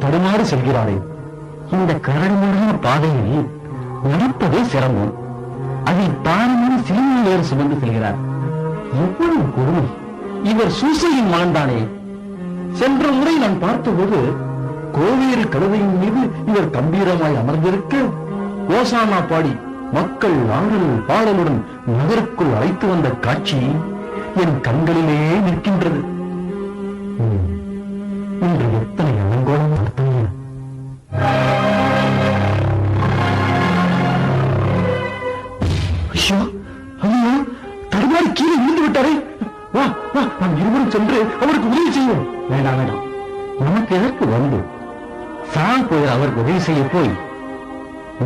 தடுமாறு செல்கிறாரே, இந்த கரடுமுறையான பாதையில் நடப்பதே சிரமம். அதில் பாரமான சிலுவை வேறு சுமந்து செல்கிறார். எவ்வளவு கொடுமை! இவர் சூசையின் மகன்தானே. சென்ற முறை நான் பார்த்தபோது கோவேறு கழுதையின் மீது இவர் கம்பீரமாய் அமர்ந்திருக்க, ஓசானா பாடி மக்கள் ஆடல் பாடலுடன் நகருக்குள் அழைத்து வந்த காட்சி என் கண்களிலே நிற்கின்றது. இன்று எத்தனை அலங்கோலம் பார்த்தீங்க. ஐயோ, ஐயோ, தடுமாறி கீழே விழுந்து விட்டாரே. வா வா, நாம் இருவரும் சென்று அவருக்கு உதவி செய்வோம். வேண்டாம் வேண்டாம், நமக்கு எதற்கு வந்து போய் அவருக்கு உதவி செய்ய போய்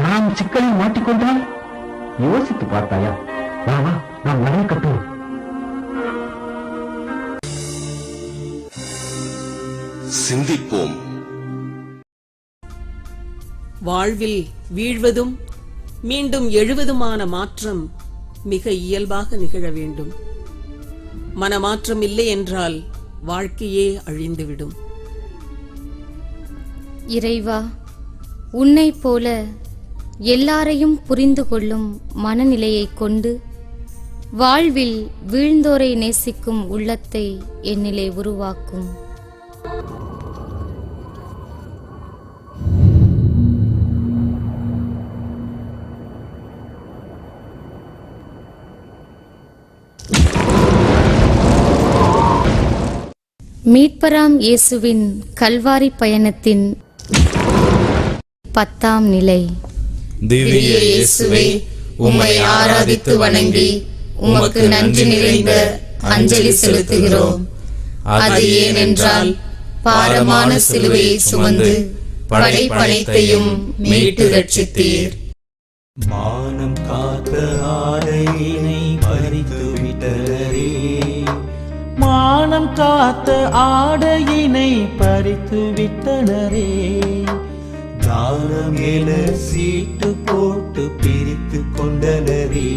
நாம் சிக்கலில் மாட்டிக்கொண்டால் யோசித்து பார்த்தாயா? வா வா, நாம் நடை கட்டுவோம். சிந்திப்போம். வாழ்வில் வீழ்வதும் மீண்டும் எழுவதுமான மாற்றம் மிக இயல்பாக நிகழ வேண்டும். மனமாற்றம் இல்லை என்றால் வாழ்க்கையே அழிந்துவிடும். இறைவா, உன்னைப் போல எல்லாரையும் புரிந்து கொள்ளும் மனநிலையை கொண்டு வாழ்வில் வீழ்ந்தோரை நேசிக்கும் உள்ளத்தை என்னிலே உருவாக்கும். மீட்பராம் இயேசுவின் கல்வாரி பயணத்தின் 10ஆம் நிலை. திவ்ய இயேசுவே, உம்மை ஆராதித்து வணங்கி உமக்கு நன்றி நிறைந்த அஞ்சலி செலுத்துகிறோம். அது ஏனென்றால் பாரமான சிலுவையை சுமந்து படைப்பனைத்தையும் மீட்டு ரட்சித்தீர். மானம் காத்த ஆடையினை பறித்து விட்டனரே, மானம் காத்த ஆடையினை பறித்து விட்டனரே. தானம் என சீட்டு போட்டு பிரித்து கொண்டனரே,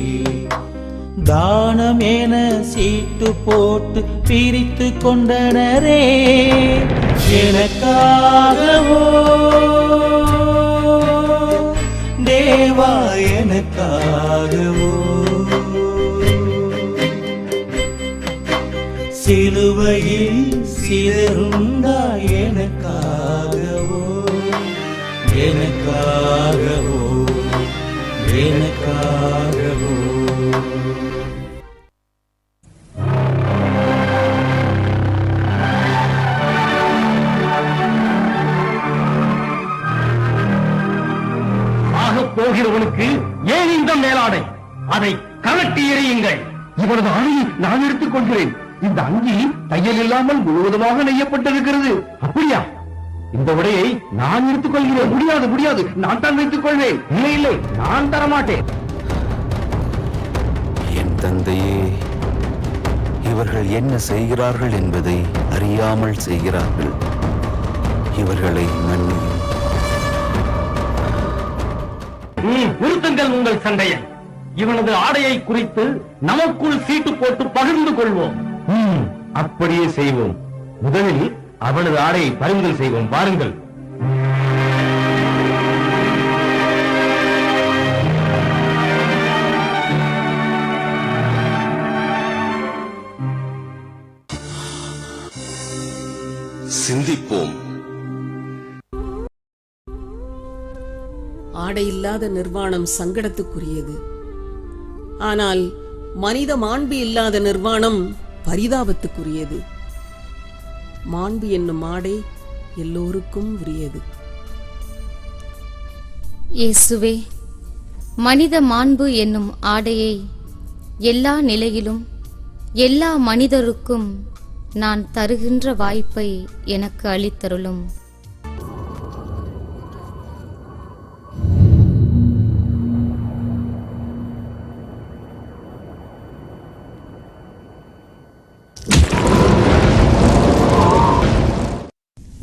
தானம் என சீட்டு போட்டு பிரித்து கொண்டனரே. எனக்காகவோ தேவா, எனக்காகவோ சிலுவையில் சிதறுண்டாய் எனக்காகவோ எனக்காகவோ எனக்காகவோ. போகிறவனுக்கு ஏன் இந்த மேலாடை? அதை கலட்டி எறியுங்கள். இவனது ஆணையை நான் எடுத்துக் கொள்கிறேன். இந்த அங்கி தையல் இல்லாமல் முழுவதுமாக நெய்யப்பட்டிருக்கிறது. அப்படியா? இந்த உடையை நான் எடுத்துக் கொள்கிறேன். முடியாது முடியாது, நான் தான் வைத்துக் கொள்வேன். இல்லை இல்லை, நான் தரமாட்டேன். என் தந்தையே, இவர்கள் என்ன செய்கிறார்கள் என்பதை அறியாமல் செய்கிறார்கள். இவர்களை மன்னியும். நிறுத்துங்கள் உங்கள் சண்டையை. இவனது ஆடையை குறித்து நமக்குள் சீட்டு போட்டு பகிர்ந்து கொள்வோம். அப்படியே செய்வோம். முதலில் அவனது ஆடையை பறிமுதல் செய்வோம். பாருங்கள். சிந்திப்போம். ஆடையில்லாத நிர்வாணம் சங்கடத்துக்குரியது. ஆனால் மனித மாண்பு இல்லாத நிர்வாணம் பரிதாபத்துக்குரியது. மாண்பு என்னும் ஆடை எல்லோருக்கும் உரியது. இயேசுவே, மனித மாண்பு என்னும் ஆடையை எல்லா நிலையிலும் எல்லா மனிதருக்கும் நான் தருகின்ற வாய்ப்பை எனக்கு அளித்தருளும்.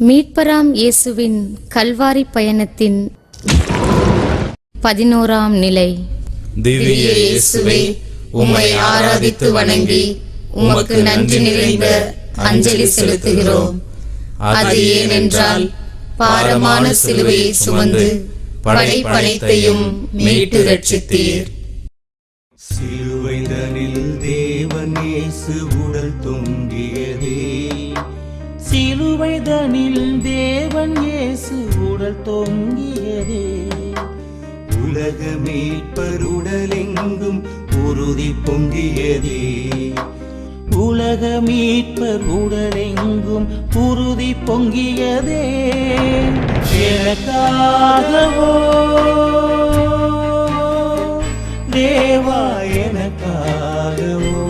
மீட்பராம் இயேசுவின் கல்வாரி பயணத்தின் 11ஆம் நிலை. திவ்ய இயேசுவே, உம்மை ஆராதித்து வணங்கி உமக்கு நன்றி நிறைந்த அஞ்சலி செலுத்துகிறோம். அது ஏனென்றால் பாரமான சிலுவையை சுமந்து படைப்பனைத்தையும் மீட்டு ரட்சித்தீர். சிலுவைதனில் தேவன் இயேசு உடல் தொங்கியதே, சிலுவைதனில் தேவன் இயேசு உடல் தொங்கியதே, உலக மீட்பர் உடலெங்கும் உறுதி பொங்கியதே, உலக மீட்பர் உடலெங்கும் உறுதி பொங்கியதே. எனக்காகவோ தேவா, எனக்காகவோ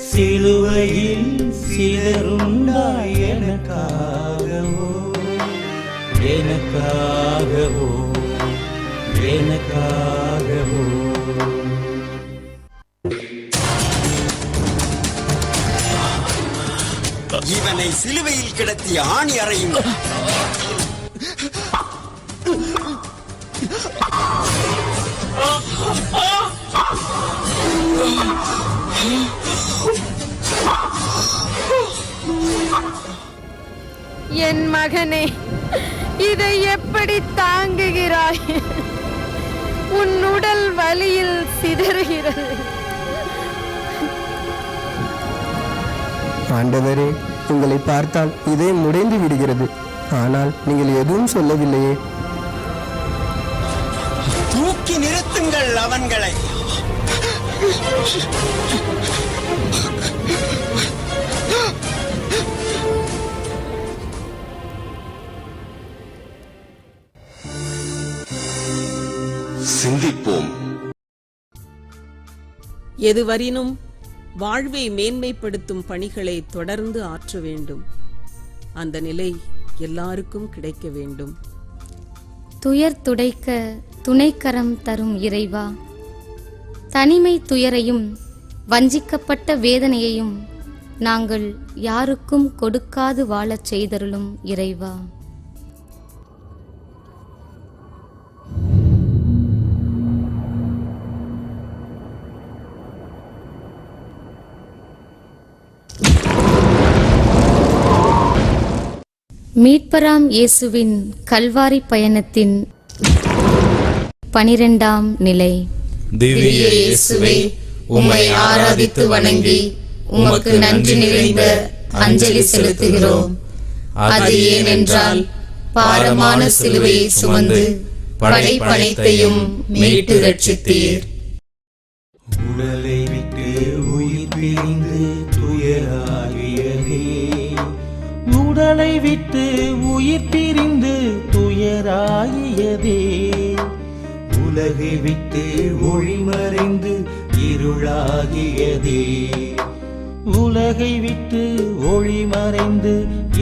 சிலுவையில் சிதறுண்டாய், எனக்காகவோ எனக்காகவோ எனக்காகவோ. இவனை சிலுவையில் கிடத்திய ஆணி அறையும். என் மகனே, இதை எப்படி தாங்குகிறாய்? உன் உடல் வலியில் சிதறுகிறது. ஆண்டவரே, உங்களை பார்த்தால் இதயம் உடைந்து விடுகிறது. ஆனால் நீங்கள் எதுவும் சொல்லவில்லையே. தூக்கி நிறுத்துங்கள் அவன்களை. சிந்திப்போம். எதுவரினும் வாழ்வை மேன்மைப்படுத்தும் பணிகளை தொடர்ந்து ஆற்ற வேண்டும். அந்த நிலை எல்லாருக்கும் கிடைக்க வேண்டும். துயர் துடைக்க துணைக்கரம் தரும் இறைவா, தனிமை துயரையும் வஞ்சிக்கப்பட்ட வேதனையையும் நாங்கள் யாருக்கும் கொடுக்காது வாழச் செய்தருளும் இறைவா. மீட்பராம் இயேசுவின் கல்வாரி பயணத்தின் 12ஆம் நிலை. திவ்ய இயேசுவே, உம்மை ஆராதித்து வணங்கி உமக்கு நன்றி நிறைந்த அஞ்சலி செலுத்துகிறோம். அது ஏனென்றால் பாரமான சிலுவையை சுமந்து படைப்பனைத்தையும் மீட்டு ரட்சித்தீர். உடலை விட்டு உயிர் பிரிந்து துயராகியதே, உடலை விட்டு உயிர் பிரிந்து துயராகியதே, உலகை விட்டு ஒளி மறைந்து இருளாகியதே, உலகை விட்டு ஒளி மறைந்து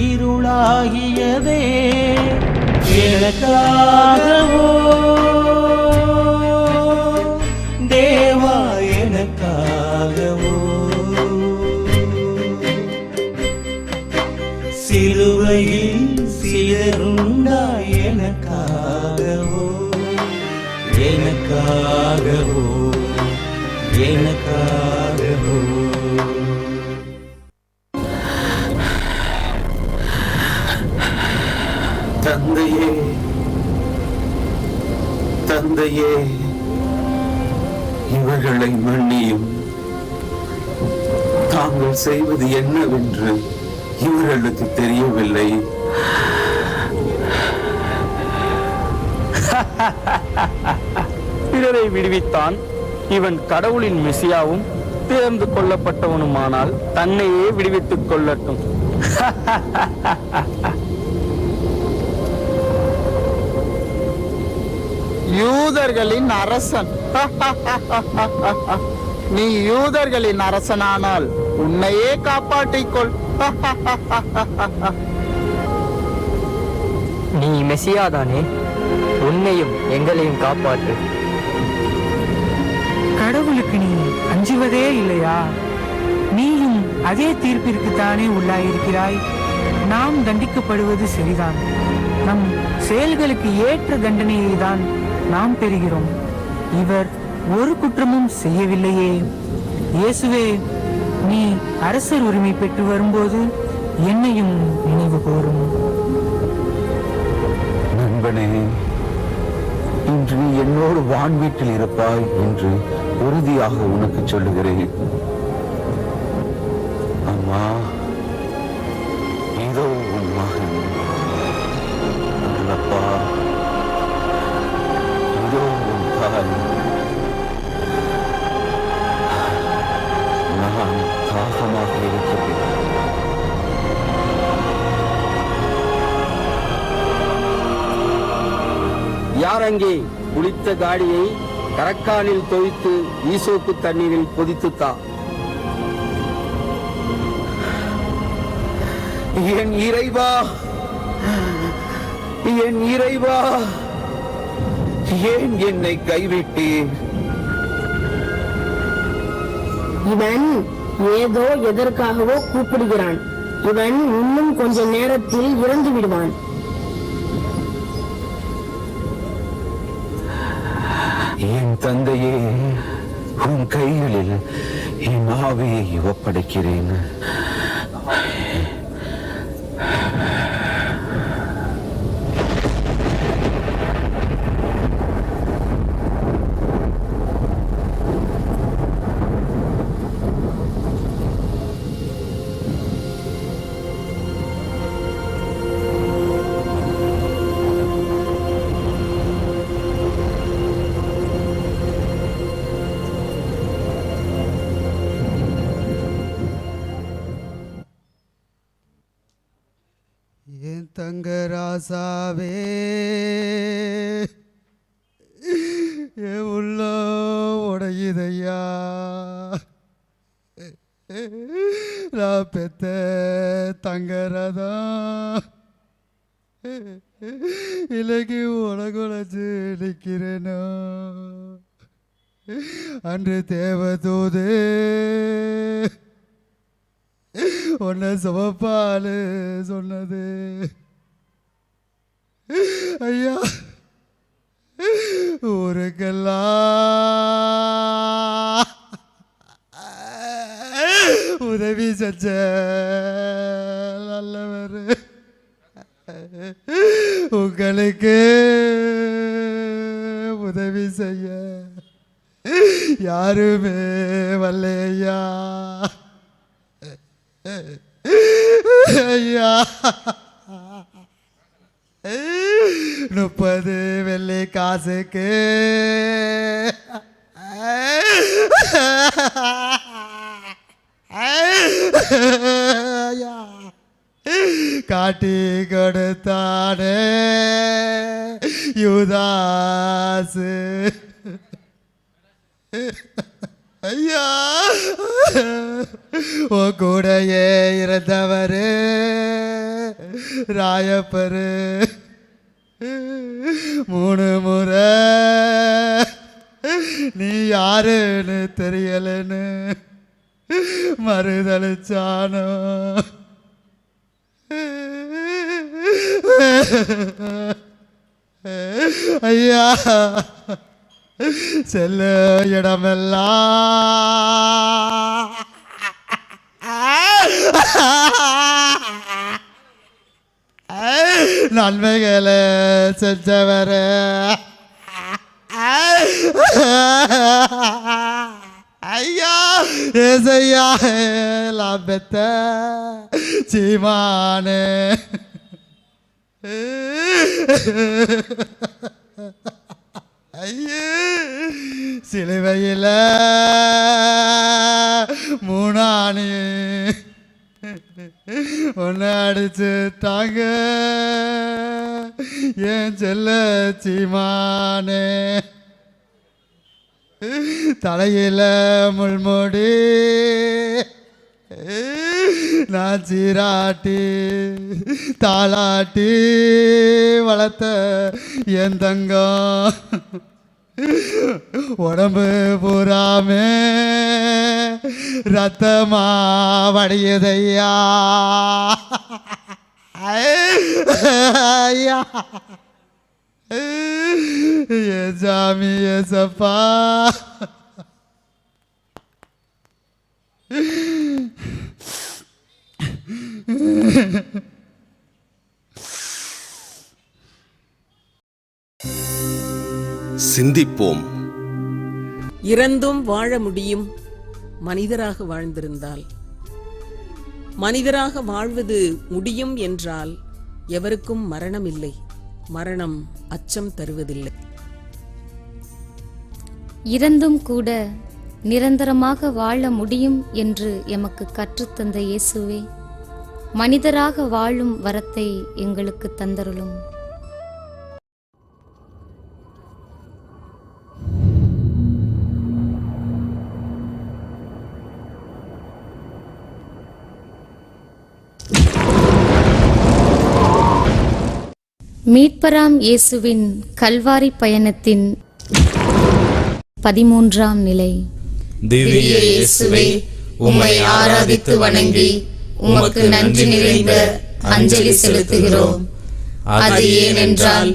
இருளாகியதே. எனக்காகவோ தேவா, எனக்காகவோ சிலுவையில் சிதறுண்டாய், எனக்காகவோ எனக்காகவோ எனக்காகவோ. தந்தையே, தந்தையே, இவர்களை மன்னியும். தாங்கள் செய்வது என்னவென்று இவர்களுக்கு தெரியவில்லை. பிறரை விடுவித்தான். இவன் கடவுளின் மெசியாவும் தேர்ந்து கொள்ளப்பட்டவனுமானால் தன்னையே விடுவித்துக் கொள்ளட்டும். யூதர்களின் அரசன். நீ யூதர்களின் அரசனானால் உன்னையே காப்பாற்றிக்கொள். நீ மெசியாதானே? உன்னையும் எங்களையும் காப்பாற்று. கடவுளுக்கு நீ அஞ்சுவதே இல்லையா? நீயும் அதே தீர்ப்பிற்குத்தானே உள்ளாயிருக்கிறாய். நாம் தண்டிக்கப்படுவது சரிதான். நம் செயல்களுக்கு ஏற்ற தண்டனையை தான் நாம் பெறுகிறோம். இவர் ஒரு குற்றமும் செய்யவில்லையே. இயேசுவே, நீ அரசர் உரிமை பெற்று வரும்போது என்னையும் நினைவு கூரும். நண்பனே, இன்று நீ என்னோடு வான் வீட்டில் இருப்பாய் என்று உறுதியாக உனக்கு சொல்லுகிறேன். அம்மா, இதோ உன் மகன். அப்பா, இதோ உன் தாய். நான் தாகமாக இருக்கிறேன். யார் அங்கே குளித்த காடியை கரக்கானில் தோய்த்து ஈசோப்பு தண்ணீரில் கொதித்துத்தா. என் இறைவா, என் இறைவா, ஏன் என்னை கைவிட்டீர்? இவன் ஏதோ எதற்காகவோ கூப்பிடுகிறான். இவன் இன்னும் கொஞ்ச நேரத்தில் இறந்து விடுவான். என் தந்தையே, உன் கைகளில் என் ஆவியை ஒப்படைக்கிறேன். என் தங்க ராசாவே, என் உள்ள உடையுதையா. நான் பெத்த தங்கரதா இலக்கு உலகுழைச்சு நிற்கிறேனோ. அன்று தேவதூது உன்னை சுமப்பாலு சொன்னது. ஐயா, ஊருக்கெல்லாம் உதவி செஞ்ச நல்லவர் உங்களுக்கு உதவி செய்ய யாருமே வரலையா. ஐயா, 30 வெள்ளி காசுக்கு காட்டி கொடுத்தானே யூதாசு. ஐயா, உன் கூடையே இருந்தவரு ராயப்பரு 3 முறை நீ யாருன்னு தெரியலன்னு மறுதளிச்சானோ. ஐயா, செல்ல இடமெல்லாம் நன்மைகளை செஞ்சவர ஐயா, ஏசையா லாபத்த சீமானே. ஐயே, சிலுவையில மூணாணி ஒன்னு அடிச்சுட்டாங்க என் செல்ல சீமானே. தலையில முள்முடி நான் சீராட்டி தாளாட்டி வளர்த்த என் தங்கம் உடம்பு பூராமே ரத்தமா வடியுதையா ஐயா என் சாமி ஏசப்பா சிந்திப்போம். இறந்தும் வாழ முடியும் மனிதராக வாழ்ந்திருந்தால். மனிதராக வாழ்வது முடியும் என்றால் எவருக்கும் மரணம் இல்லை. மரணம் அச்சம் தருவதில்லை. இறந்தும் கூட நிரந்தரமாக வாழ முடியும் என்று எமக்கு கற்றுத்தந்த இயேசுவே, மனிதராக வாழும் வரத்தை எங்களுக்கு தந்தருளும். மீட்பராம் இயேசுவின் கல்வாரி பயணத்தின் 13ஆம் நிலை. திவ்ய இயேசுவே, உம்மை ஆராதித்து வணங்கி உமக்கு நன்றி நிறைந்த அஞ்சலி செலுத்துகிறோம். அது ஏனென்றால்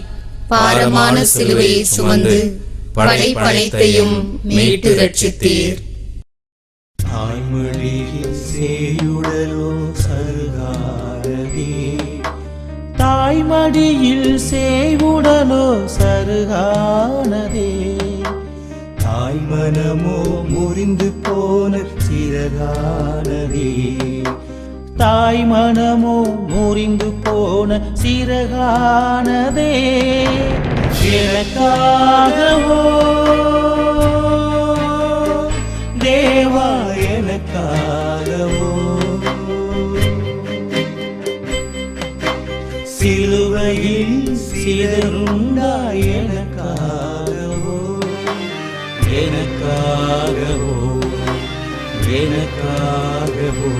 பாரமான சிலுவையை சுமந்து படைப்பனைத்தையும் மீட்டு ரட்சித்தீர். தாய்மொழியில் சேயுடலோ சருகாரதே, தாய்மடியில் சேவுடலோ சருகானதே, தாய்மனமோ முறிந்து போன சிறகானதே, தாய்மனமோ முறிந்து போன சிறகானதே, எனக்காகவோ தேவா எனக்காகவோ சிலுவையில் சிதறுண்டாய் எனக்காகவோ எனக்காகவோ எனக்காகவோ.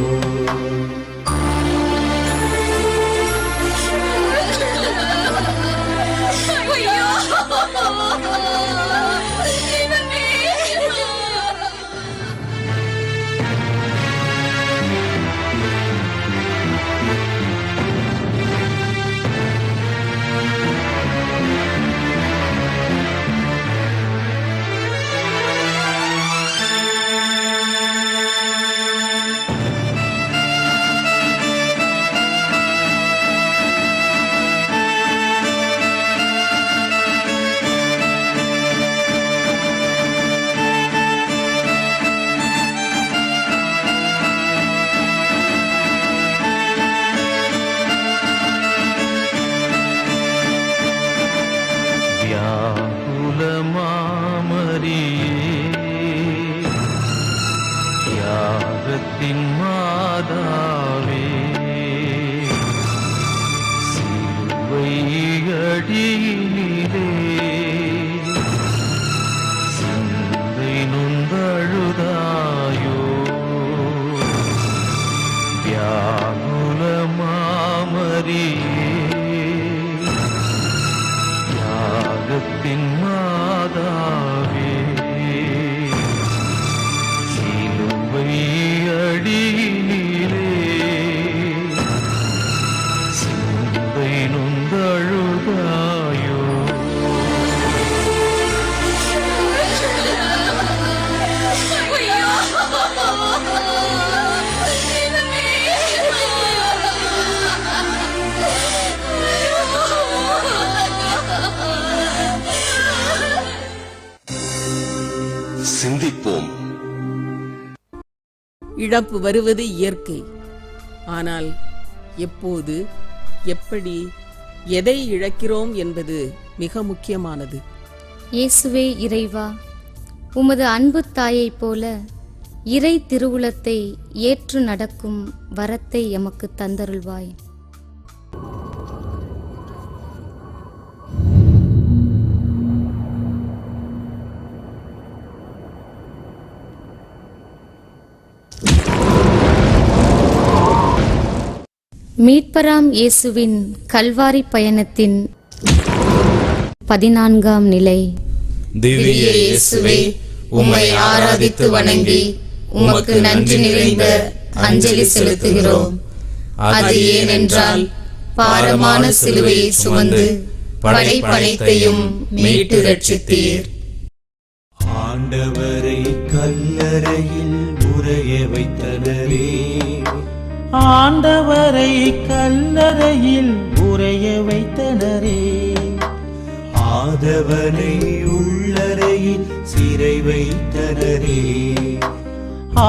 யாகத்தின் மாதாவே, சிலுவை அடியிலே சிந்தை நொந்தழுதாயோ, வியாகுல மாமரியே, யாகத்தின் மாதாவே, அடியிலே சிந்தை நொந்தழுதாயோ. சிந்திப்போம். இழப்பு வருவது இயற்கை. ஆனால் எப்போது, எப்படி, எதை இழக்கிறோம் என்பது மிக முக்கியமானது. இயேசுவே இறைவா, உமது அன்பு தாயைப் போல இறை திருவுளத்தை ஏற்று நடக்கும் வரத்தை எமக்கு தந்தருள்வாய். மீட்பராம் இயேசுவின் கல்வாரி பயணத்தின் 14ஆம் நிலை. திவ்ய இயேசுவே, உம்மை ஆராதித்து வணங்கி உமக்கு நன்றி நிறைந்த அஞ்சலி செலுத்துகிறோம். அது ஏனென்றால் பாரமான சிலுவையை சுமந்து படைப்பனைத்தையும் மீட்டு ரட்சித்தீர். ஆண்டவரை கல்லறையில் உறைய வைத்தனரே, ஆண்டவரை கல்லறையில் உறைய வைத்தனரே, ஆதவனை உள்ளறையில் சிறை வைத்தனரே,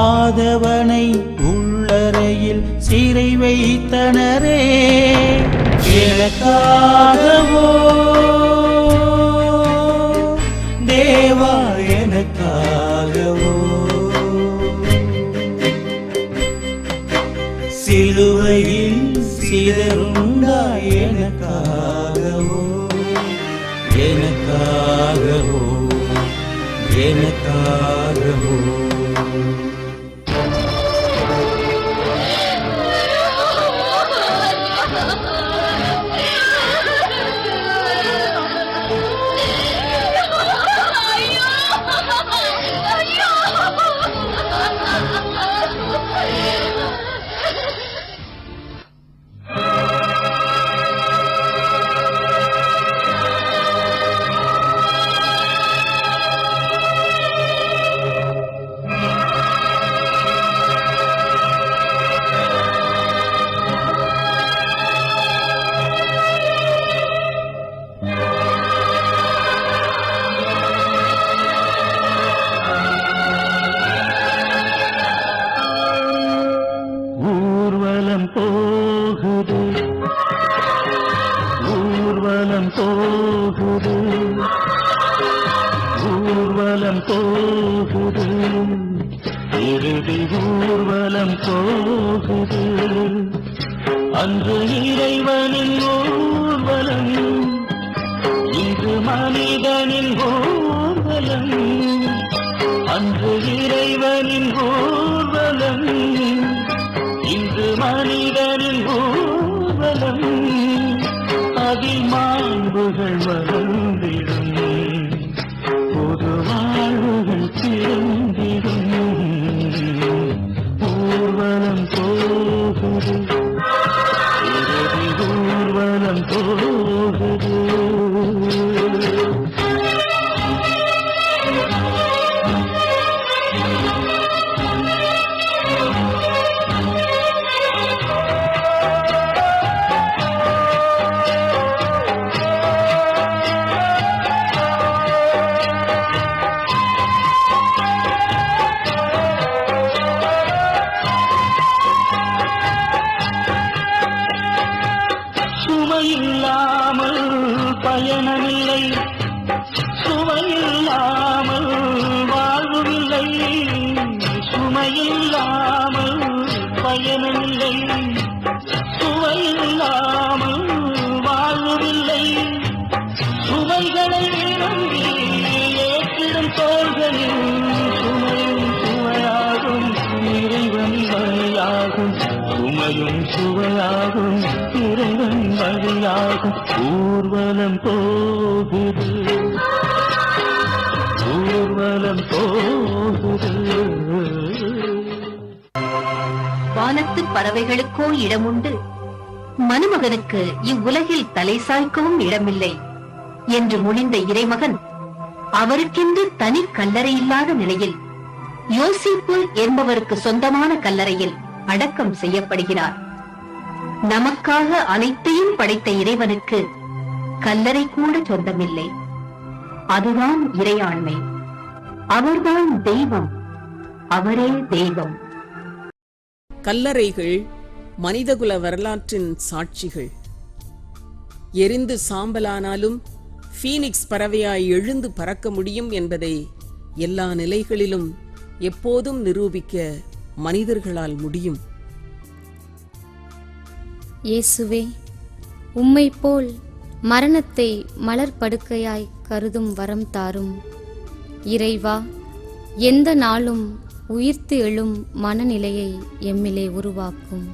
ஆதவனை உள்ளறையில் சிறை வைத்தனரே. எனக்காகவோ தேவா எனக்காகவோ சிலுவையில் சிதறுண்டாய் எனக்காகவோ, எனக்காகவோ, எனக்காகவோ. ஊர்வலம் போகுது, இறுதி ஊர்வலம் போகுது. அன்று இறைவனின் ஊர்வலம், இன்று மனிதனின் ஊர்வலம். அன்று இறைவனின் ஊர்வலம், இன்று மனிதனின் ஊர்வலம். அதில் மாண்புகள் வளர்ந்திடும், புது வாழ்வுகள் பிறந்திடும். ஊர்வலம் போகுது, இறுதி ஊர்வலம் போகுது. சுமையில்லாமல் பயணமில்லை, சுமையில்லாமல் வாழ்வுமில்லை. சுமையில்லாமல் பயணமில்லை, சுமையில்லாமல் வாழ்வுமில்லை. சுமைகளை இறங்கி ஏற்றிடும் தோள்களில் சுமையும் சுவையாகும், இறைவன் வழியாகும். சுமையும் சுவையாகும், இறைவன் வழியாகும். ஊர்வலம் போகுது, ஊர்வலம் போகுது. வானத்து பறவைகளுக்கோ இடமுண்டு, மனுமகனுக்கு இவ்வுலகில் தலை சாய்க்கவும் இடமில்லை என்று முனிந்த இறைமகன் அவருக்கென்று தனி கல்லறை இல்லாத நிலையில் யோசிப்பு என்பவருக்கு சொந்தமான கல்லறையில் அடக்கம் செய்யப்படுகிறார். நமக்காக அனைத்தையும் படைத்த இறைவனுக்கு கல்லறை கூட சொந்தமில்லை. அதுதான் இறையாண்மை. அவர்தான் தெய்வம், அவரே தெய்வம். கல்லறைகள் மனிதகுல வரலாற்றின் சாட்சிகள். எரிந்து சாம்பலானாலும் பீனிக்ஸ் பறவையாய் எழுந்து பறக்க முடியும் என்பதை எல்லா நிலைகளிலும் எப்போதும் நிரூபிக்க மனிதர்களால் முடியும். இயேசுவே, உம்மை போல் மரணத்தை மலர் படுக்கையாய் கருதும் வரம் தாரும். இறைவா, எந்த நாளும் உயிர்த்து எழும் மனநிலையை எம்மிலே உருவாக்கும்.